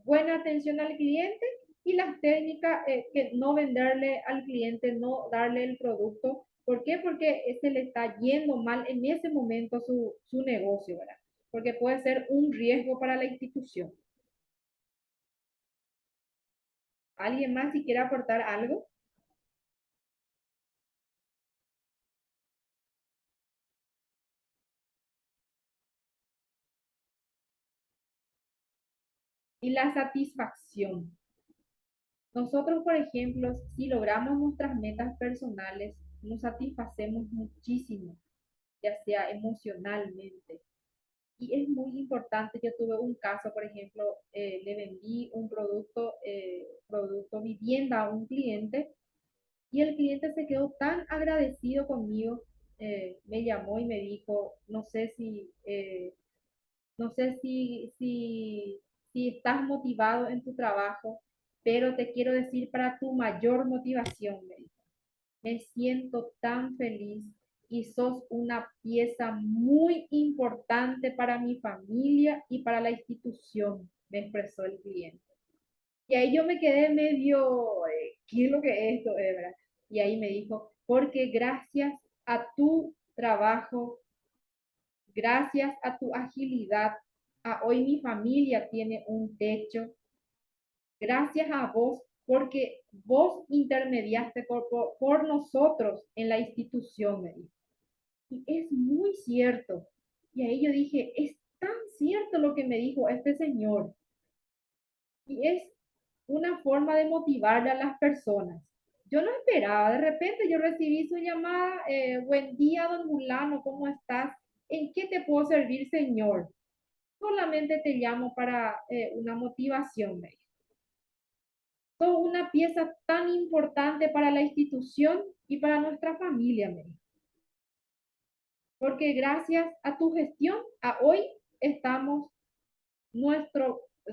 Buena atención al cliente y las técnicas que no venderle al cliente, no darle el producto. ¿Por qué? Porque se le está yendo mal en ese momento su negocio, ¿verdad? Porque puede ser un riesgo para la institución. ¿Alguien más si quiere aportar algo? Y la satisfacción. Nosotros, por ejemplo, si logramos nuestras metas personales, nos satisfacemos muchísimo, ya sea emocionalmente. Y es muy importante, yo tuve un caso, por ejemplo, le vendí un producto vivienda a un cliente y el cliente se quedó tan agradecido conmigo, me llamó y me dijo, no sé si estás motivado en tu trabajo, pero te quiero decir para tu mayor motivación, me dijo, me siento tan feliz y sos una pieza muy importante para mi familia y para la institución, me expresó el cliente. Y ahí yo me quedé medio, ¿qué es lo que es esto, verdad? Y ahí me dijo, porque gracias a tu trabajo, gracias a tu agilidad, hoy mi familia tiene un techo. Gracias a vos, porque vos intermediaste por nosotros en la institución, me dijo. Y es muy cierto. Y ahí yo dije, es tan cierto lo que me dijo este señor. Y es una forma de motivarle a las personas. yo no esperaba, de repente yo recibí su llamada, buen día, don Mulano, ¿cómo estás? ¿En qué te puedo servir, señor? Solamente te llamo para una motivación, me dijo. Sos una pieza tan importante para la institución y para nuestra familia, me dijo. Porque gracias a tu gestión, a hoy estamos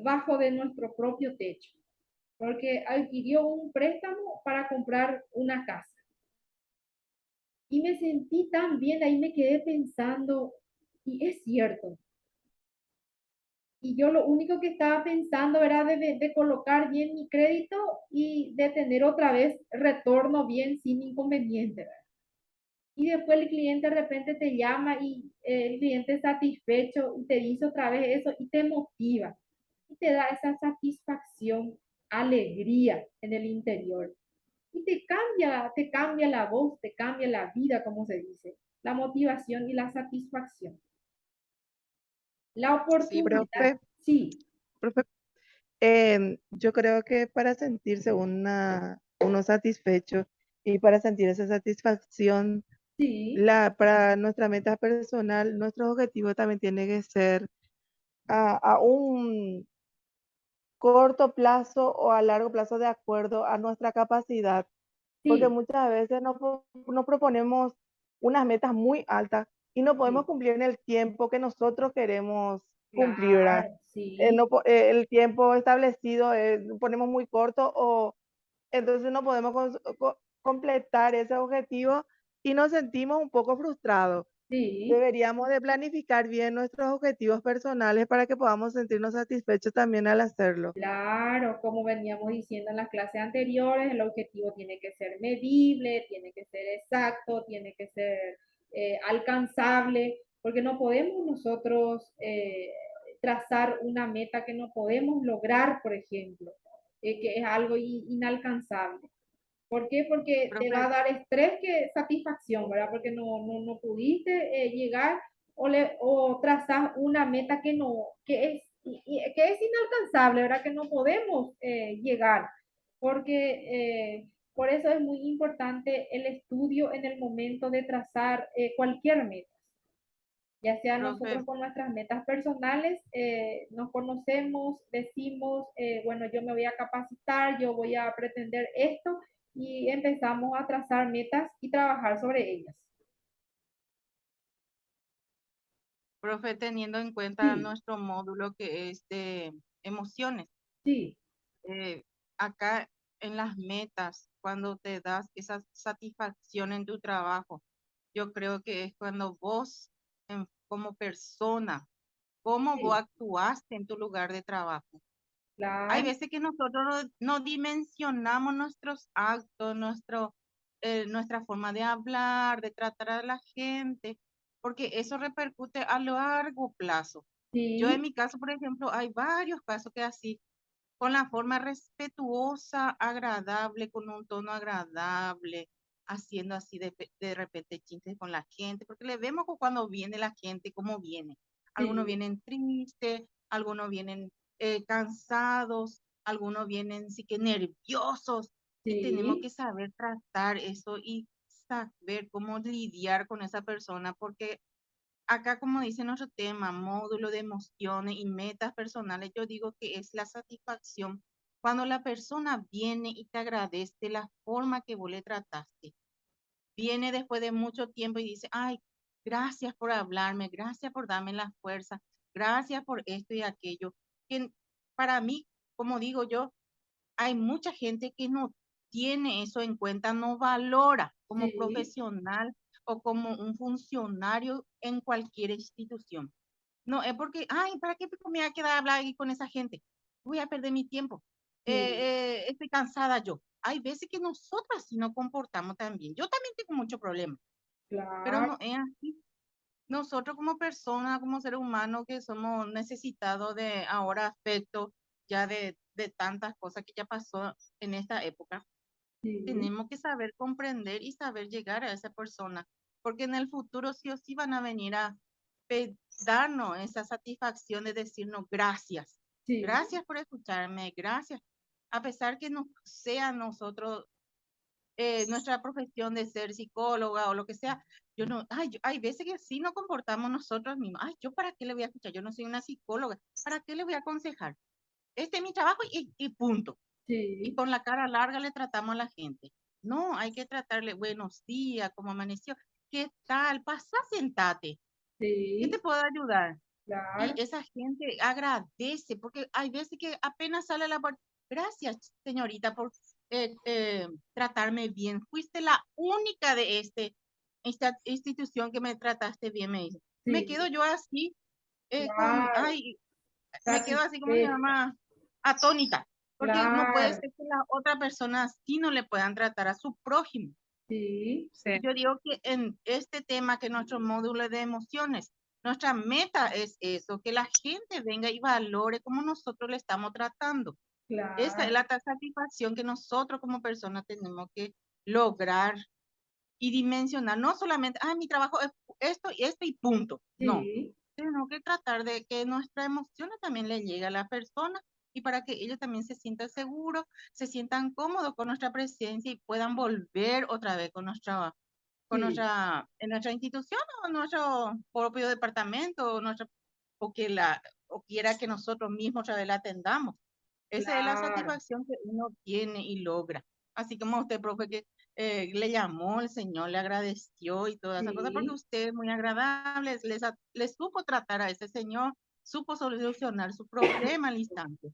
bajo de nuestro propio techo, porque adquirió un préstamo para comprar una casa. Y me sentí tan bien, ahí me quedé pensando, y es cierto. Y yo lo único que estaba pensando era de colocar bien mi crédito y de tener otra vez retorno bien sin inconveniente, ¿verdad? Y después el cliente de repente te llama y el cliente satisfecho y te dice otra vez eso y te motiva y te da esa satisfacción, alegría en el interior. Y te cambia la voz, te cambia la vida, como se dice, la motivación y la satisfacción. La Sí, oportunidad, sí, profe, yo creo que para sentirse uno satisfecho y para sentir esa satisfacción, sí, para nuestra meta personal, nuestro objetivo también tiene que ser a un corto plazo o a largo plazo de acuerdo a nuestra capacidad, porque sí, muchas veces nos proponemos unas metas muy altas y no podemos sí, cumplir en el tiempo que nosotros queremos cumplir, ¿verdad? claro, sí, El tiempo establecido ponemos muy corto o entonces no podemos completar ese objetivo y nos sentimos un poco frustrados. sí. Deberíamos de planificar bien nuestros objetivos personales para que podamos sentirnos satisfechos también al hacerlo. Claro, como veníamos diciendo en las clases anteriores, el objetivo tiene que ser medible, tiene que ser exacto, tiene que ser alcanzable, porque no podemos nosotros trazar una meta que no podemos lograr, por ejemplo, que es algo inalcanzable. ¿Por qué? Porque te va Profe, a dar estrés que satisfacción, ¿verdad? Porque no pudiste llegar o trazar una meta que no, que es inalcanzable, ¿verdad? Que no podemos llegar. Porque por eso es muy importante el estudio en el momento de trazar cualquier meta. Ya sea profe, nosotros con nuestras metas personales, nos conocemos, decimos, bueno, yo me voy a capacitar, yo voy a pretender esto y empezamos a trazar metas y trabajar sobre ellas. profe, teniendo en cuenta Sí, nuestro módulo que es de emociones, sí, eh, acá en las metas, cuando te das esa satisfacción en tu trabajo, yo creo que es cuando vos, como persona, cómo vos sí, actuaste en tu lugar de trabajo. Hay claro, veces que nosotros no dimensionamos nuestros actos, nuestra forma de hablar, de tratar a la gente, porque eso repercute a largo plazo. Yo en sí, mi caso, por ejemplo, hay varios casos que así, con la forma respetuosa, agradable, con un tono agradable, haciendo así de repente chistes con la gente, porque le vemos cuando viene la gente, cómo viene. Algunos sí, vienen tristes, algunos vienen cansados, algunos vienen sí que nerviosos, y tenemos sí, que saber tratar eso y saber cómo lidiar con esa persona, porque acá, como dice nuestro tema, módulo de emociones y metas personales, yo digo que es la satisfacción cuando la persona viene y te agradece la forma que vos le trataste. Viene después de mucho tiempo y dice, ay, gracias por hablarme, gracias por darme la fuerza, gracias por esto y aquello. Que para mí, como digo yo, hay mucha gente que no tiene eso en cuenta, no valora como sí, profesional o como un funcionario en cualquier institución. No, es porque, ay, ¿para qué me voy a quedar a hablar ahí con esa gente? Voy a perder mi tiempo. sí, Estoy cansada yo. Hay veces que nosotras sí nos comportamos también. Yo también tengo mucho problema, pero claro, no es así. Nosotros como personas, como seres humanos que somos necesitados de ahora afecto, ya de tantas cosas que ya pasó en esta época, sí, tenemos que saber comprender y saber llegar a esa persona, porque en el futuro sí o sí van a venir a darnos esa satisfacción de decirnos gracias, sí, gracias por escucharme, gracias, a pesar que no sea nosotros nuestra profesión de ser psicóloga o lo que sea, hay veces que sí nos comportamos nosotros mismos. Ay, ¿yo para qué le voy a escuchar? Yo no soy una psicóloga. ¿Para qué le voy a aconsejar? Este es mi trabajo y punto. Y Sí, con la cara larga le tratamos a la gente. No, hay que tratarle buenos días, cómo amaneció. ¿Qué tal? Pasa, sentate. ¿Qué te sí, puedo ayudar? Y claro, esa gente agradece, porque hay veces que apenas sale a la puerta. Gracias, señorita, por tratarme bien. Fuiste la única de esta institución que me trataste bien, me dice. Me quedo sí, yo así, claro, me quedo así, ¿cómo se satisfecha, llama? Atónita, porque no puede claro, ser que la otra persona así no le puedan tratar a su prójimo. sí, Sí. Yo digo que en este tema, que nuestro módulo de emociones, nuestra meta es eso, que la gente venga y valore cómo nosotros le estamos tratando. Esa es claro, la satisfacción que nosotros como personas tenemos que lograr y dimensionar. No solamente, mi trabajo es esto y punto. No, sí, tenemos que tratar de que nuestras emociones también le lleguen a la persona y para que ellos también se sientan seguros, se sientan cómodos con nuestra presencia y puedan volver otra vez sí, en nuestra institución o en nuestro propio departamento o quiera que nosotros mismos otra vez la atendamos. Esa es la claro, satisfacción que uno tiene y logra. Así como usted, profe, que le llamó el Señor, le agradeció y toda esa cosa, porque sí, usted es muy agradable, le supo tratar a ese Señor, supo solucionar su problema al instante.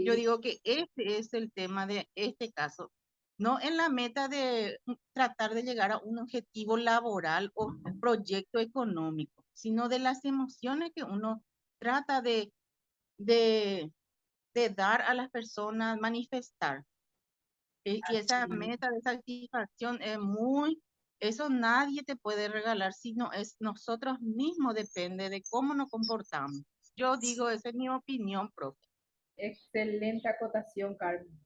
Yo sí, digo que este es el tema de este caso, no en la meta de tratar de llegar a un objetivo laboral o proyecto económico, sino de las emociones que uno trata de, de dar a las personas, manifestar. Y esa así, meta de satisfacción es eso nadie te puede regalar, sino es nosotros mismos, depende de cómo nos comportamos. Yo digo, esa es mi opinión, profe. excelente acotación, Carmen,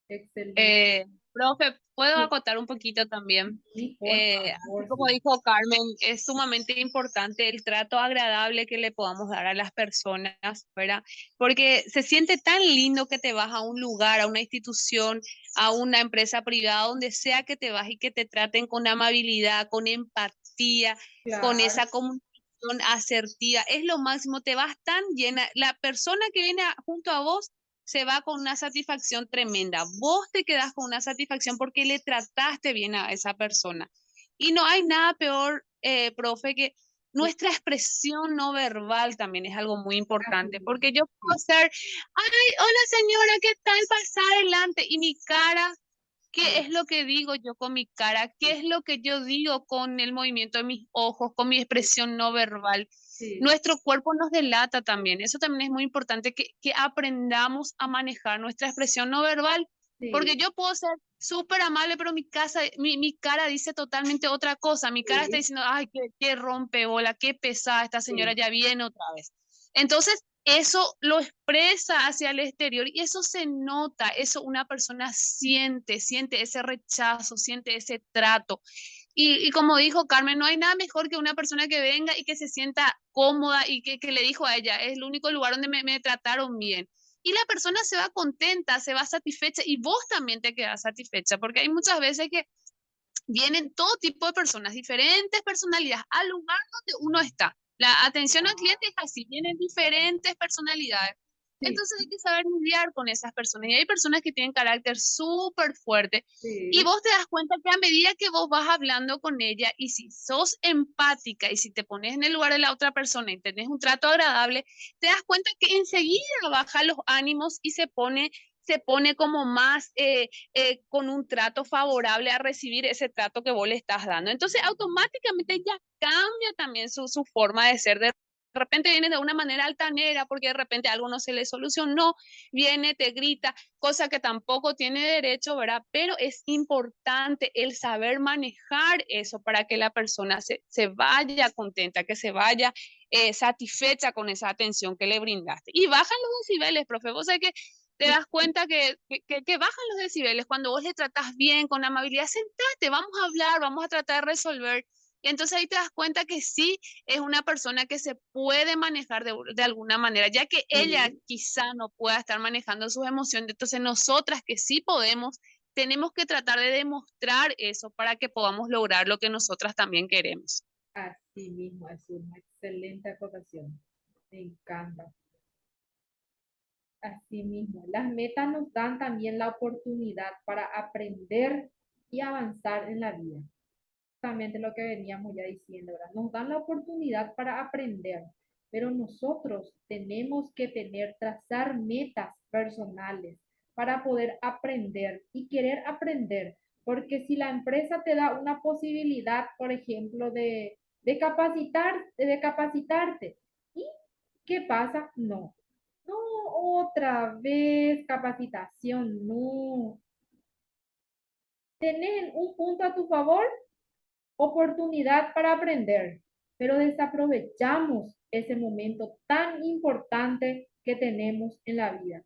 excelente, Eh, Profe, ¿puedo acotar un poquito también? sí, por Así favor, como sí, dijo Carmen, es sumamente importante el trato agradable que le podamos dar a las personas, ¿verdad? Porque se siente tan lindo que te vas a un lugar, a una institución, a una empresa privada, donde sea que te vas y que te traten con amabilidad, con empatía, con claro, esa comunicación asertiva. Es lo máximo, te vas tan llena. La persona que viene junto a vos se va con una satisfacción tremenda. Vos te quedás con una satisfacción porque le trataste bien a esa persona. Y no hay nada peor, profe, que nuestra expresión no verbal también es algo muy así importante, mismo, porque yo puedo Sí, ser, ay, hola señora, ¿qué tal? Pasa adelante. Y mi cara, ¿qué es sí, lo que digo yo con mi cara? ¿Qué es lo que yo digo con el movimiento de mis ojos, con mi expresión no verbal? sí, Nuestro cuerpo nos delata también. Eso también es muy importante que aprendamos a manejar nuestra expresión no verbal, porque sí, yo puedo ser súper amable, pero mi cara dice totalmente otra cosa. Mi cara está sí, diciendo, ay, qué rompeola, qué pesada, esta señora sí, ya viene otra vez. Entonces, eso lo expresa hacia el exterior y eso se nota, eso una persona siente ese rechazo, siente ese trato. Y como dijo Carmen, no hay nada mejor que una persona que venga y que se sienta cómoda y que le dijo a ella, es el único lugar donde me trataron bien. Y la persona se va contenta, se va satisfecha y vos también te quedas satisfecha, porque hay muchas veces que vienen todo tipo de personas, diferentes personalidades al lugar donde uno está. La atención al cliente es así, vienen diferentes personalidades. sí, Entonces hay que saber lidiar con esas personas. Y hay personas que tienen carácter súper fuerte. Y sí, vos te das cuenta que a medida que vos vas hablando con ella y si sos empática y si te pones en el lugar de la otra persona y tenés un trato agradable, te das cuenta que enseguida baja los ánimos y se pone como más con un trato favorable a recibir ese trato que vos le estás dando. Entonces, automáticamente ya cambia también su forma de ser. De repente viene de una manera altanera porque de repente algo no se le solucionó, viene, te grita, cosa que tampoco tiene derecho, ¿verdad? Pero es importante el saber manejar eso para que la persona se vaya contenta, que se vaya satisfecha con esa atención que le brindaste. Y bajan los decibeles, profe. Vos sabés que te das cuenta que bajan los decibeles cuando vos le tratás bien, con amabilidad, sentate, vamos a hablar, vamos a tratar de resolver. Y entonces ahí te das cuenta que sí es una persona que se puede manejar de alguna manera, ya que ella sí, quizá no pueda estar manejando sus emociones, entonces nosotras que sí podemos, tenemos que tratar de demostrar eso para que podamos lograr lo que nosotras también queremos. Así mismo, es una excelente acotación. Me encanta. Así mismo, las metas nos dan también la oportunidad para aprender y avanzar en la vida. Justamente lo que veníamos ya diciendo, ¿verdad? Nos dan la oportunidad para aprender, pero nosotros tenemos que trazar metas personales para poder aprender y querer aprender, porque si la empresa te da una posibilidad, por ejemplo, de capacitarte, ¿y qué pasa? No, no, otra vez capacitación, no. ¿Tenés un punto a tu favor? Oportunidad para aprender, pero desaprovechamos ese momento tan importante que tenemos en la vida.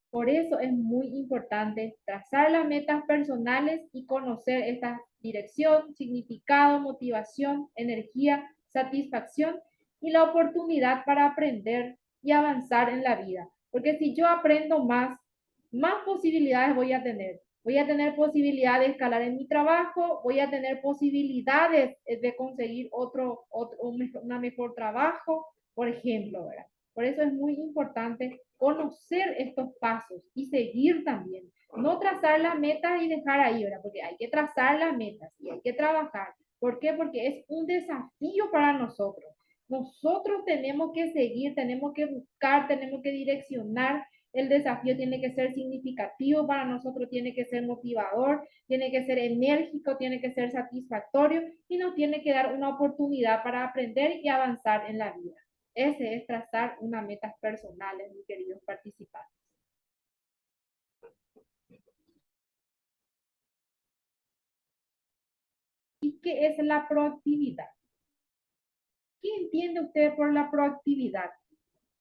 Por eso es muy importante trazar las metas personales y conocer esta dirección, significado, motivación, energía, satisfacción y la oportunidad para aprender y avanzar en la vida. Porque si yo aprendo más, más posibilidades voy a tener. Voy a tener posibilidad de escalar en mi trabajo, voy a tener posibilidades de conseguir una mejor trabajo, por ejemplo, ¿verdad? Por eso es muy importante conocer estos pasos y seguir también. No trazar las metas y dejar ahí, ¿verdad? Porque hay que trazar las metas y hay que trabajar. ¿Por qué? Porque es un desafío para nosotros. Nosotros tenemos que seguir, tenemos que buscar, tenemos que direccionar. El desafío tiene que ser significativo para nosotros, tiene que ser motivador, tiene que ser enérgico, tiene que ser satisfactorio y nos tiene que dar una oportunidad para aprender y avanzar en la vida. Ese es trazar unas metas personales, mis queridos participantes. ¿Y qué es la proactividad? ¿Qué entiende usted por la proactividad?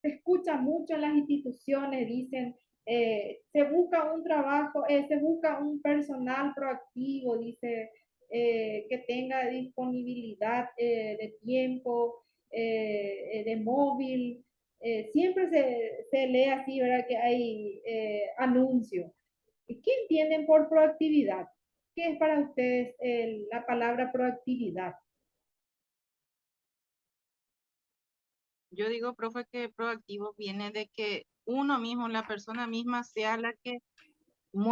Se escucha mucho en las instituciones, dicen, se busca un trabajo, se busca un personal proactivo, dice, que tenga disponibilidad de tiempo, de móvil. Siempre se lee así, ¿verdad? Que hay anuncios. ¿Qué entienden por proactividad? ¿Qué es para ustedes la palabra proactividad? Yo digo, profe, que proactivo viene de que uno mismo, la persona misma, sea la que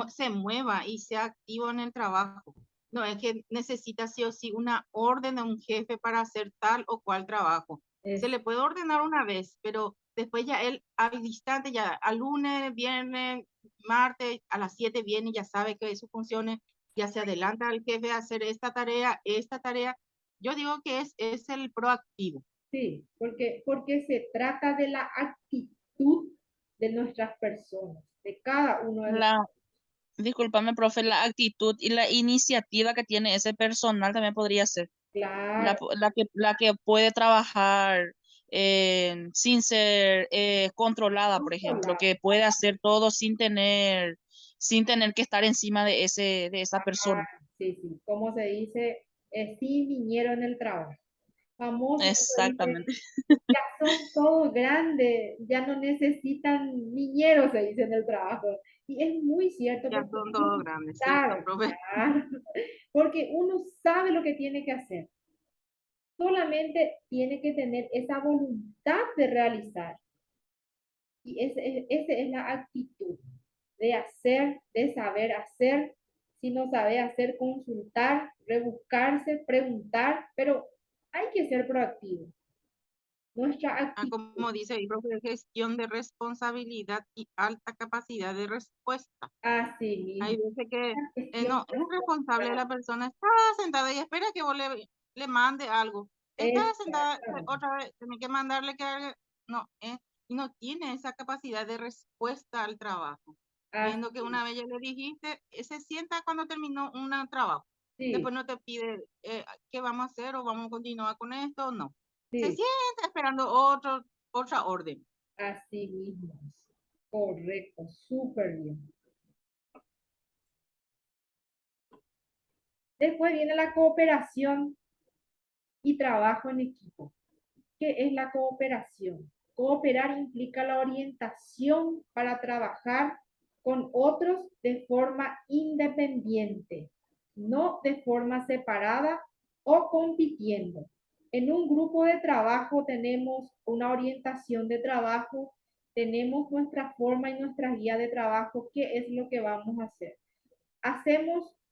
se mueva y sea activo en el trabajo. No es que necesita sí o sí una orden de un jefe para hacer tal o cual trabajo. Se le puede ordenar una vez, pero después ya él al instante, ya al lunes, viernes, martes, a las 7 viene y ya sabe que eso funcione, ya se adelanta al jefe a hacer esta tarea, esta tarea. Yo digo que es el proactivo. Sí, porque se trata de la actitud de nuestras personas, de cada uno de los... Discúlpame, profe, la actitud y la iniciativa que tiene ese personal también podría ser Claro, la que puede trabajar sin ser controlada, por ejemplo, controlar. que puede hacer todo sin tener que estar encima de de esa persona. Sí, sí, como se dice, sí vinieron en el trabajo. Famoso, como dice, Exactamente. ya son todos grandes, ya no necesitan niñeros, se dice en el trabajo. Y es muy cierto Ya porque son uno todos grandes, ¿cierto, sabe, profe? claro, porque uno sabe lo que tiene que hacer. Solamente tiene que tener esa voluntad de realizar. Y esa es la actitud de hacer, de saber hacer. Si no sabe hacer, consultar, rebuscarse, preguntar, pero hay que ser proactivo. Nuestra actitud, Como dice el profe, gestión de responsabilidad y alta capacidad de respuesta. así Hay mismo, veces que la gestión no, es responsable la responsable. persona, está sentada y espera que vos le mande algo. Está sentada, Exactamente. otra vez, tiene que mandarle que haga, no, y no tiene esa capacidad de respuesta al trabajo. Viendo que Así, una vez ya le dijiste, se sienta cuando terminó un trabajo. sí, Después no te pide qué vamos a hacer o vamos a continuar con esto, no. Se sí, sienta esperando otra orden. así mismo. Correcto, súper bien. Después viene la cooperación y trabajo en equipo. ¿Qué es la cooperación? Cooperar implica la orientación para trabajar con otros de forma independiente, no de forma separada o compitiendo. En un grupo de trabajo tenemos una orientación de trabajo, tenemos nuestra forma y nuestra guía de trabajo, qué es lo que vamos a hacer.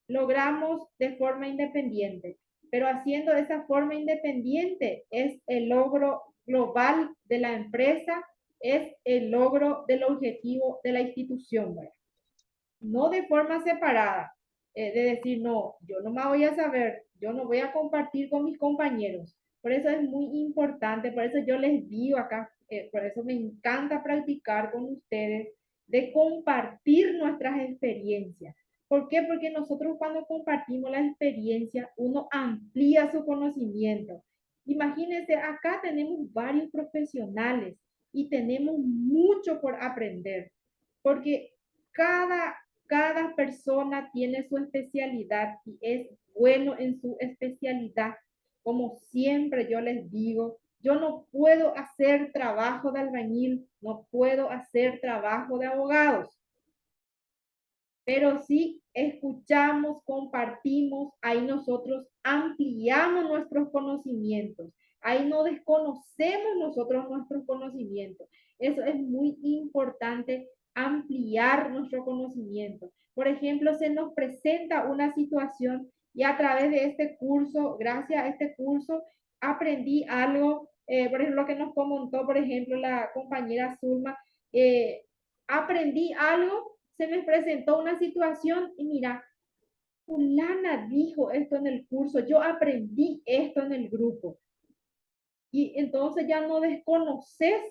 Logramos de forma independiente, pero haciendo de esa forma independiente es el logro global de la empresa, es el logro del objetivo de la institución, ¿verdad? No de forma separada, de decir, no, yo no me voy a saber, yo no voy a compartir con mis compañeros. Por eso es muy importante, por eso yo les digo acá, por eso me encanta practicar con ustedes, de compartir nuestras experiencias. ¿Por qué? Porque nosotros cuando compartimos la experiencia, uno amplía su conocimiento. Imagínense, acá tenemos varios profesionales y tenemos mucho por aprender, porque cada persona tiene su especialidad y es bueno en su especialidad. Como siempre yo les digo, yo no puedo hacer trabajo de albañil, no puedo hacer trabajo de abogados, pero sí escuchamos, compartimos, ahí nosotros ampliamos nuestros conocimientos, ahí no desconocemos nosotros nuestros conocimientos. Eso es muy importante, ampliar nuestro conocimiento. Por ejemplo, se nos presenta una situación y a través de este curso, gracias a este curso, aprendí algo, por ejemplo, que nos comentó, por ejemplo, la compañera Zulma, aprendí algo, se me presentó una situación y mira, fulana dijo esto en el curso, yo aprendí esto en el grupo. Y entonces ya no desconoces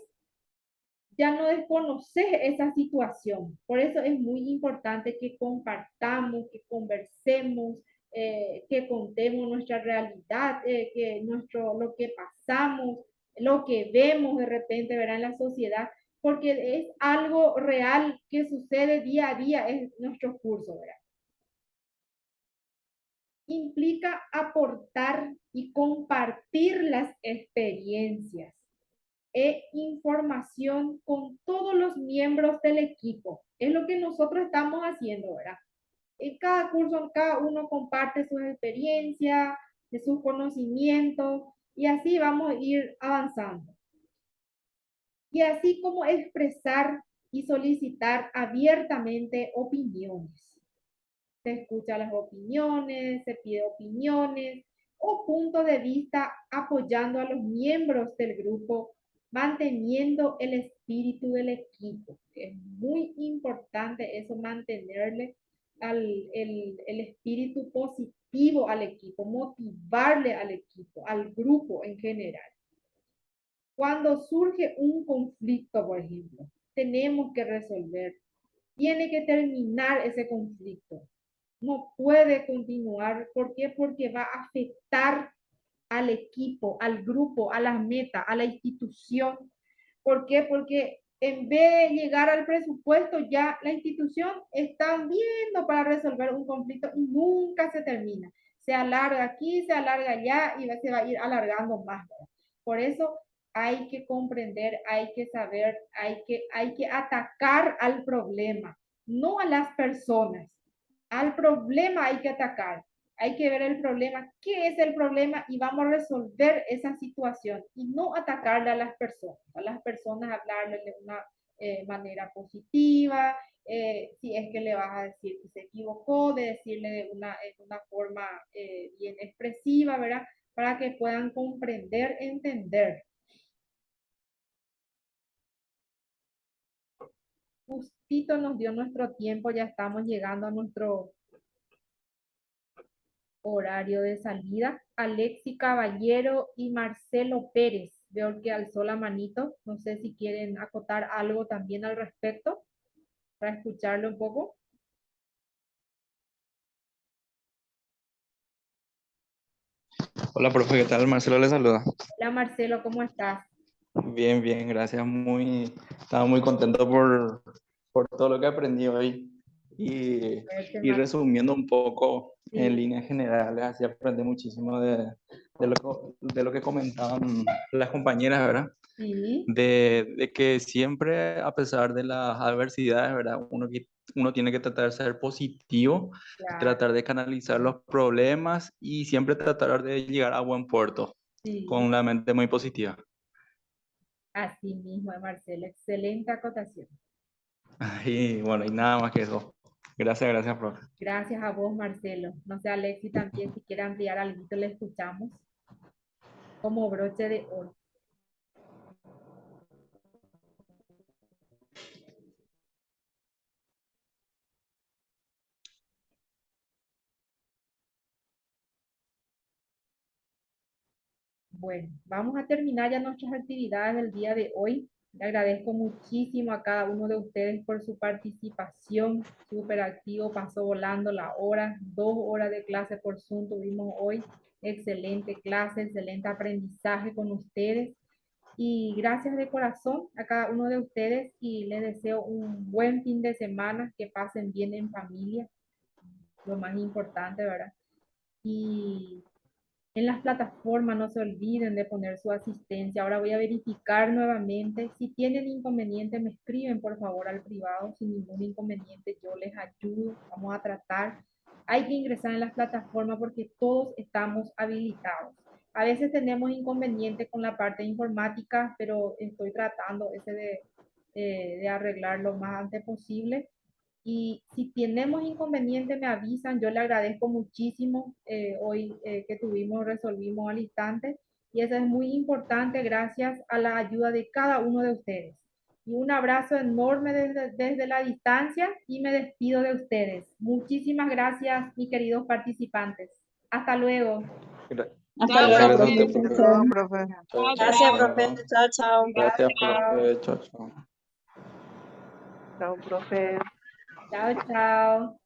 esa situación. Por eso es muy importante que compartamos, que conversemos, que contemos nuestra realidad, lo que pasamos, lo que vemos de repente, ¿verdad? En la sociedad, porque es algo real que sucede día a día en nuestros cursos, ¿verdad? Implica aportar y compartir las experiencias e información con todos los miembros del equipo. Es lo que nosotros estamos haciendo, ¿verdad? En cada curso, cada uno comparte sus experiencias, de sus conocimientos, y así vamos a ir avanzando. Y así como expresar y solicitar abiertamente opiniones. Se escucha las opiniones, se pide opiniones o puntos de vista apoyando a los miembros del grupo, manteniendo el espíritu del equipo. Es muy importante eso, mantenerle el espíritu positivo al equipo, motivarle al equipo, al grupo en general. Cuando surge un conflicto, por ejemplo, tenemos que resolver. Tiene que terminar ese conflicto. No puede continuar. ¿Por qué? Porque va a afectar al equipo, al grupo, a las metas, a la institución. ¿Por qué? Porque en vez de llegar al presupuesto, ya la institución está viendo para resolver un conflicto y nunca se termina. Se alarga aquí, se alarga allá y se va a ir alargando más. Por eso hay que comprender, hay que saber, hay que atacar al problema, no a las personas. Al problema hay que atacar. Hay que ver el problema, qué es el problema y vamos a resolver esa situación y no atacarle a las personas. A las personas hablarle de una manera positiva, si es que le vas a decir que se equivocó, de decirle de una forma bien expresiva, ¿verdad? Para que puedan comprender, entender. Justito nos dio nuestro tiempo, ya estamos llegando a nuestro horario de salida. Alexi Caballero y Marcelo Pérez, veo que alzó la manito, no sé si quieren acotar algo también al respecto, para escucharlo un poco. Hola, profe, ¿qué tal? Marcelo le saluda. Hola Marcelo, ¿cómo estás? Bien, bien, gracias. Estaba muy contento por todo lo que aprendí hoy y resumiendo un poco en líneas generales, así aprendí muchísimo de de lo que comentaban las compañeras, ¿verdad? Sí, De que siempre, a pesar de las adversidades, ¿verdad? Uno tiene que tratar de ser positivo, claro, tratar de canalizar los problemas y siempre tratar de llegar a buen puerto sí. con la mente muy positiva. Así mismo, Marcelo. Excelente acotación. Y bueno, y nada más que eso. Gracias, profe. Gracias a vos, Marcelo. No sé, Alexi, también si quiere ampliar algo, le escuchamos como broche de oro. Bueno, vamos a terminar ya nuestras actividades del día de hoy. Le agradezco muchísimo a cada uno de ustedes por su participación, súper activo, pasó volando la hora, 2 horas de clase por Zoom tuvimos hoy. Excelente clase, excelente aprendizaje con ustedes. Y gracias de corazón a cada uno de ustedes y les deseo un buen fin de semana, que pasen bien en familia, lo más importante, ¿verdad? Y en las plataformas no se olviden de poner su asistencia. Ahora voy a verificar nuevamente. Si tienen inconveniente, me escriben por favor al privado. Sin ningún inconveniente, yo les ayudo. Vamos a tratar. Hay que ingresar en las plataformas porque todos estamos habilitados. A veces tenemos inconveniente con la parte informática, pero estoy tratando de arreglar lo más antes posible. Y si tenemos inconveniente, me avisan. Yo le agradezco muchísimo hoy que resolvimos al instante. Y eso es muy importante gracias a la ayuda de cada uno de ustedes. Y un abrazo enorme desde la distancia y me despido de ustedes. Muchísimas gracias, mis queridos participantes. Hasta luego. Hasta Chao, luego, profe. profe. Hasta luego, profe. Chao, Gracias, chao. profe. Chao, chao. Gracias, Chao, profe. Chao, chao. Chao, profe. chao. Chao.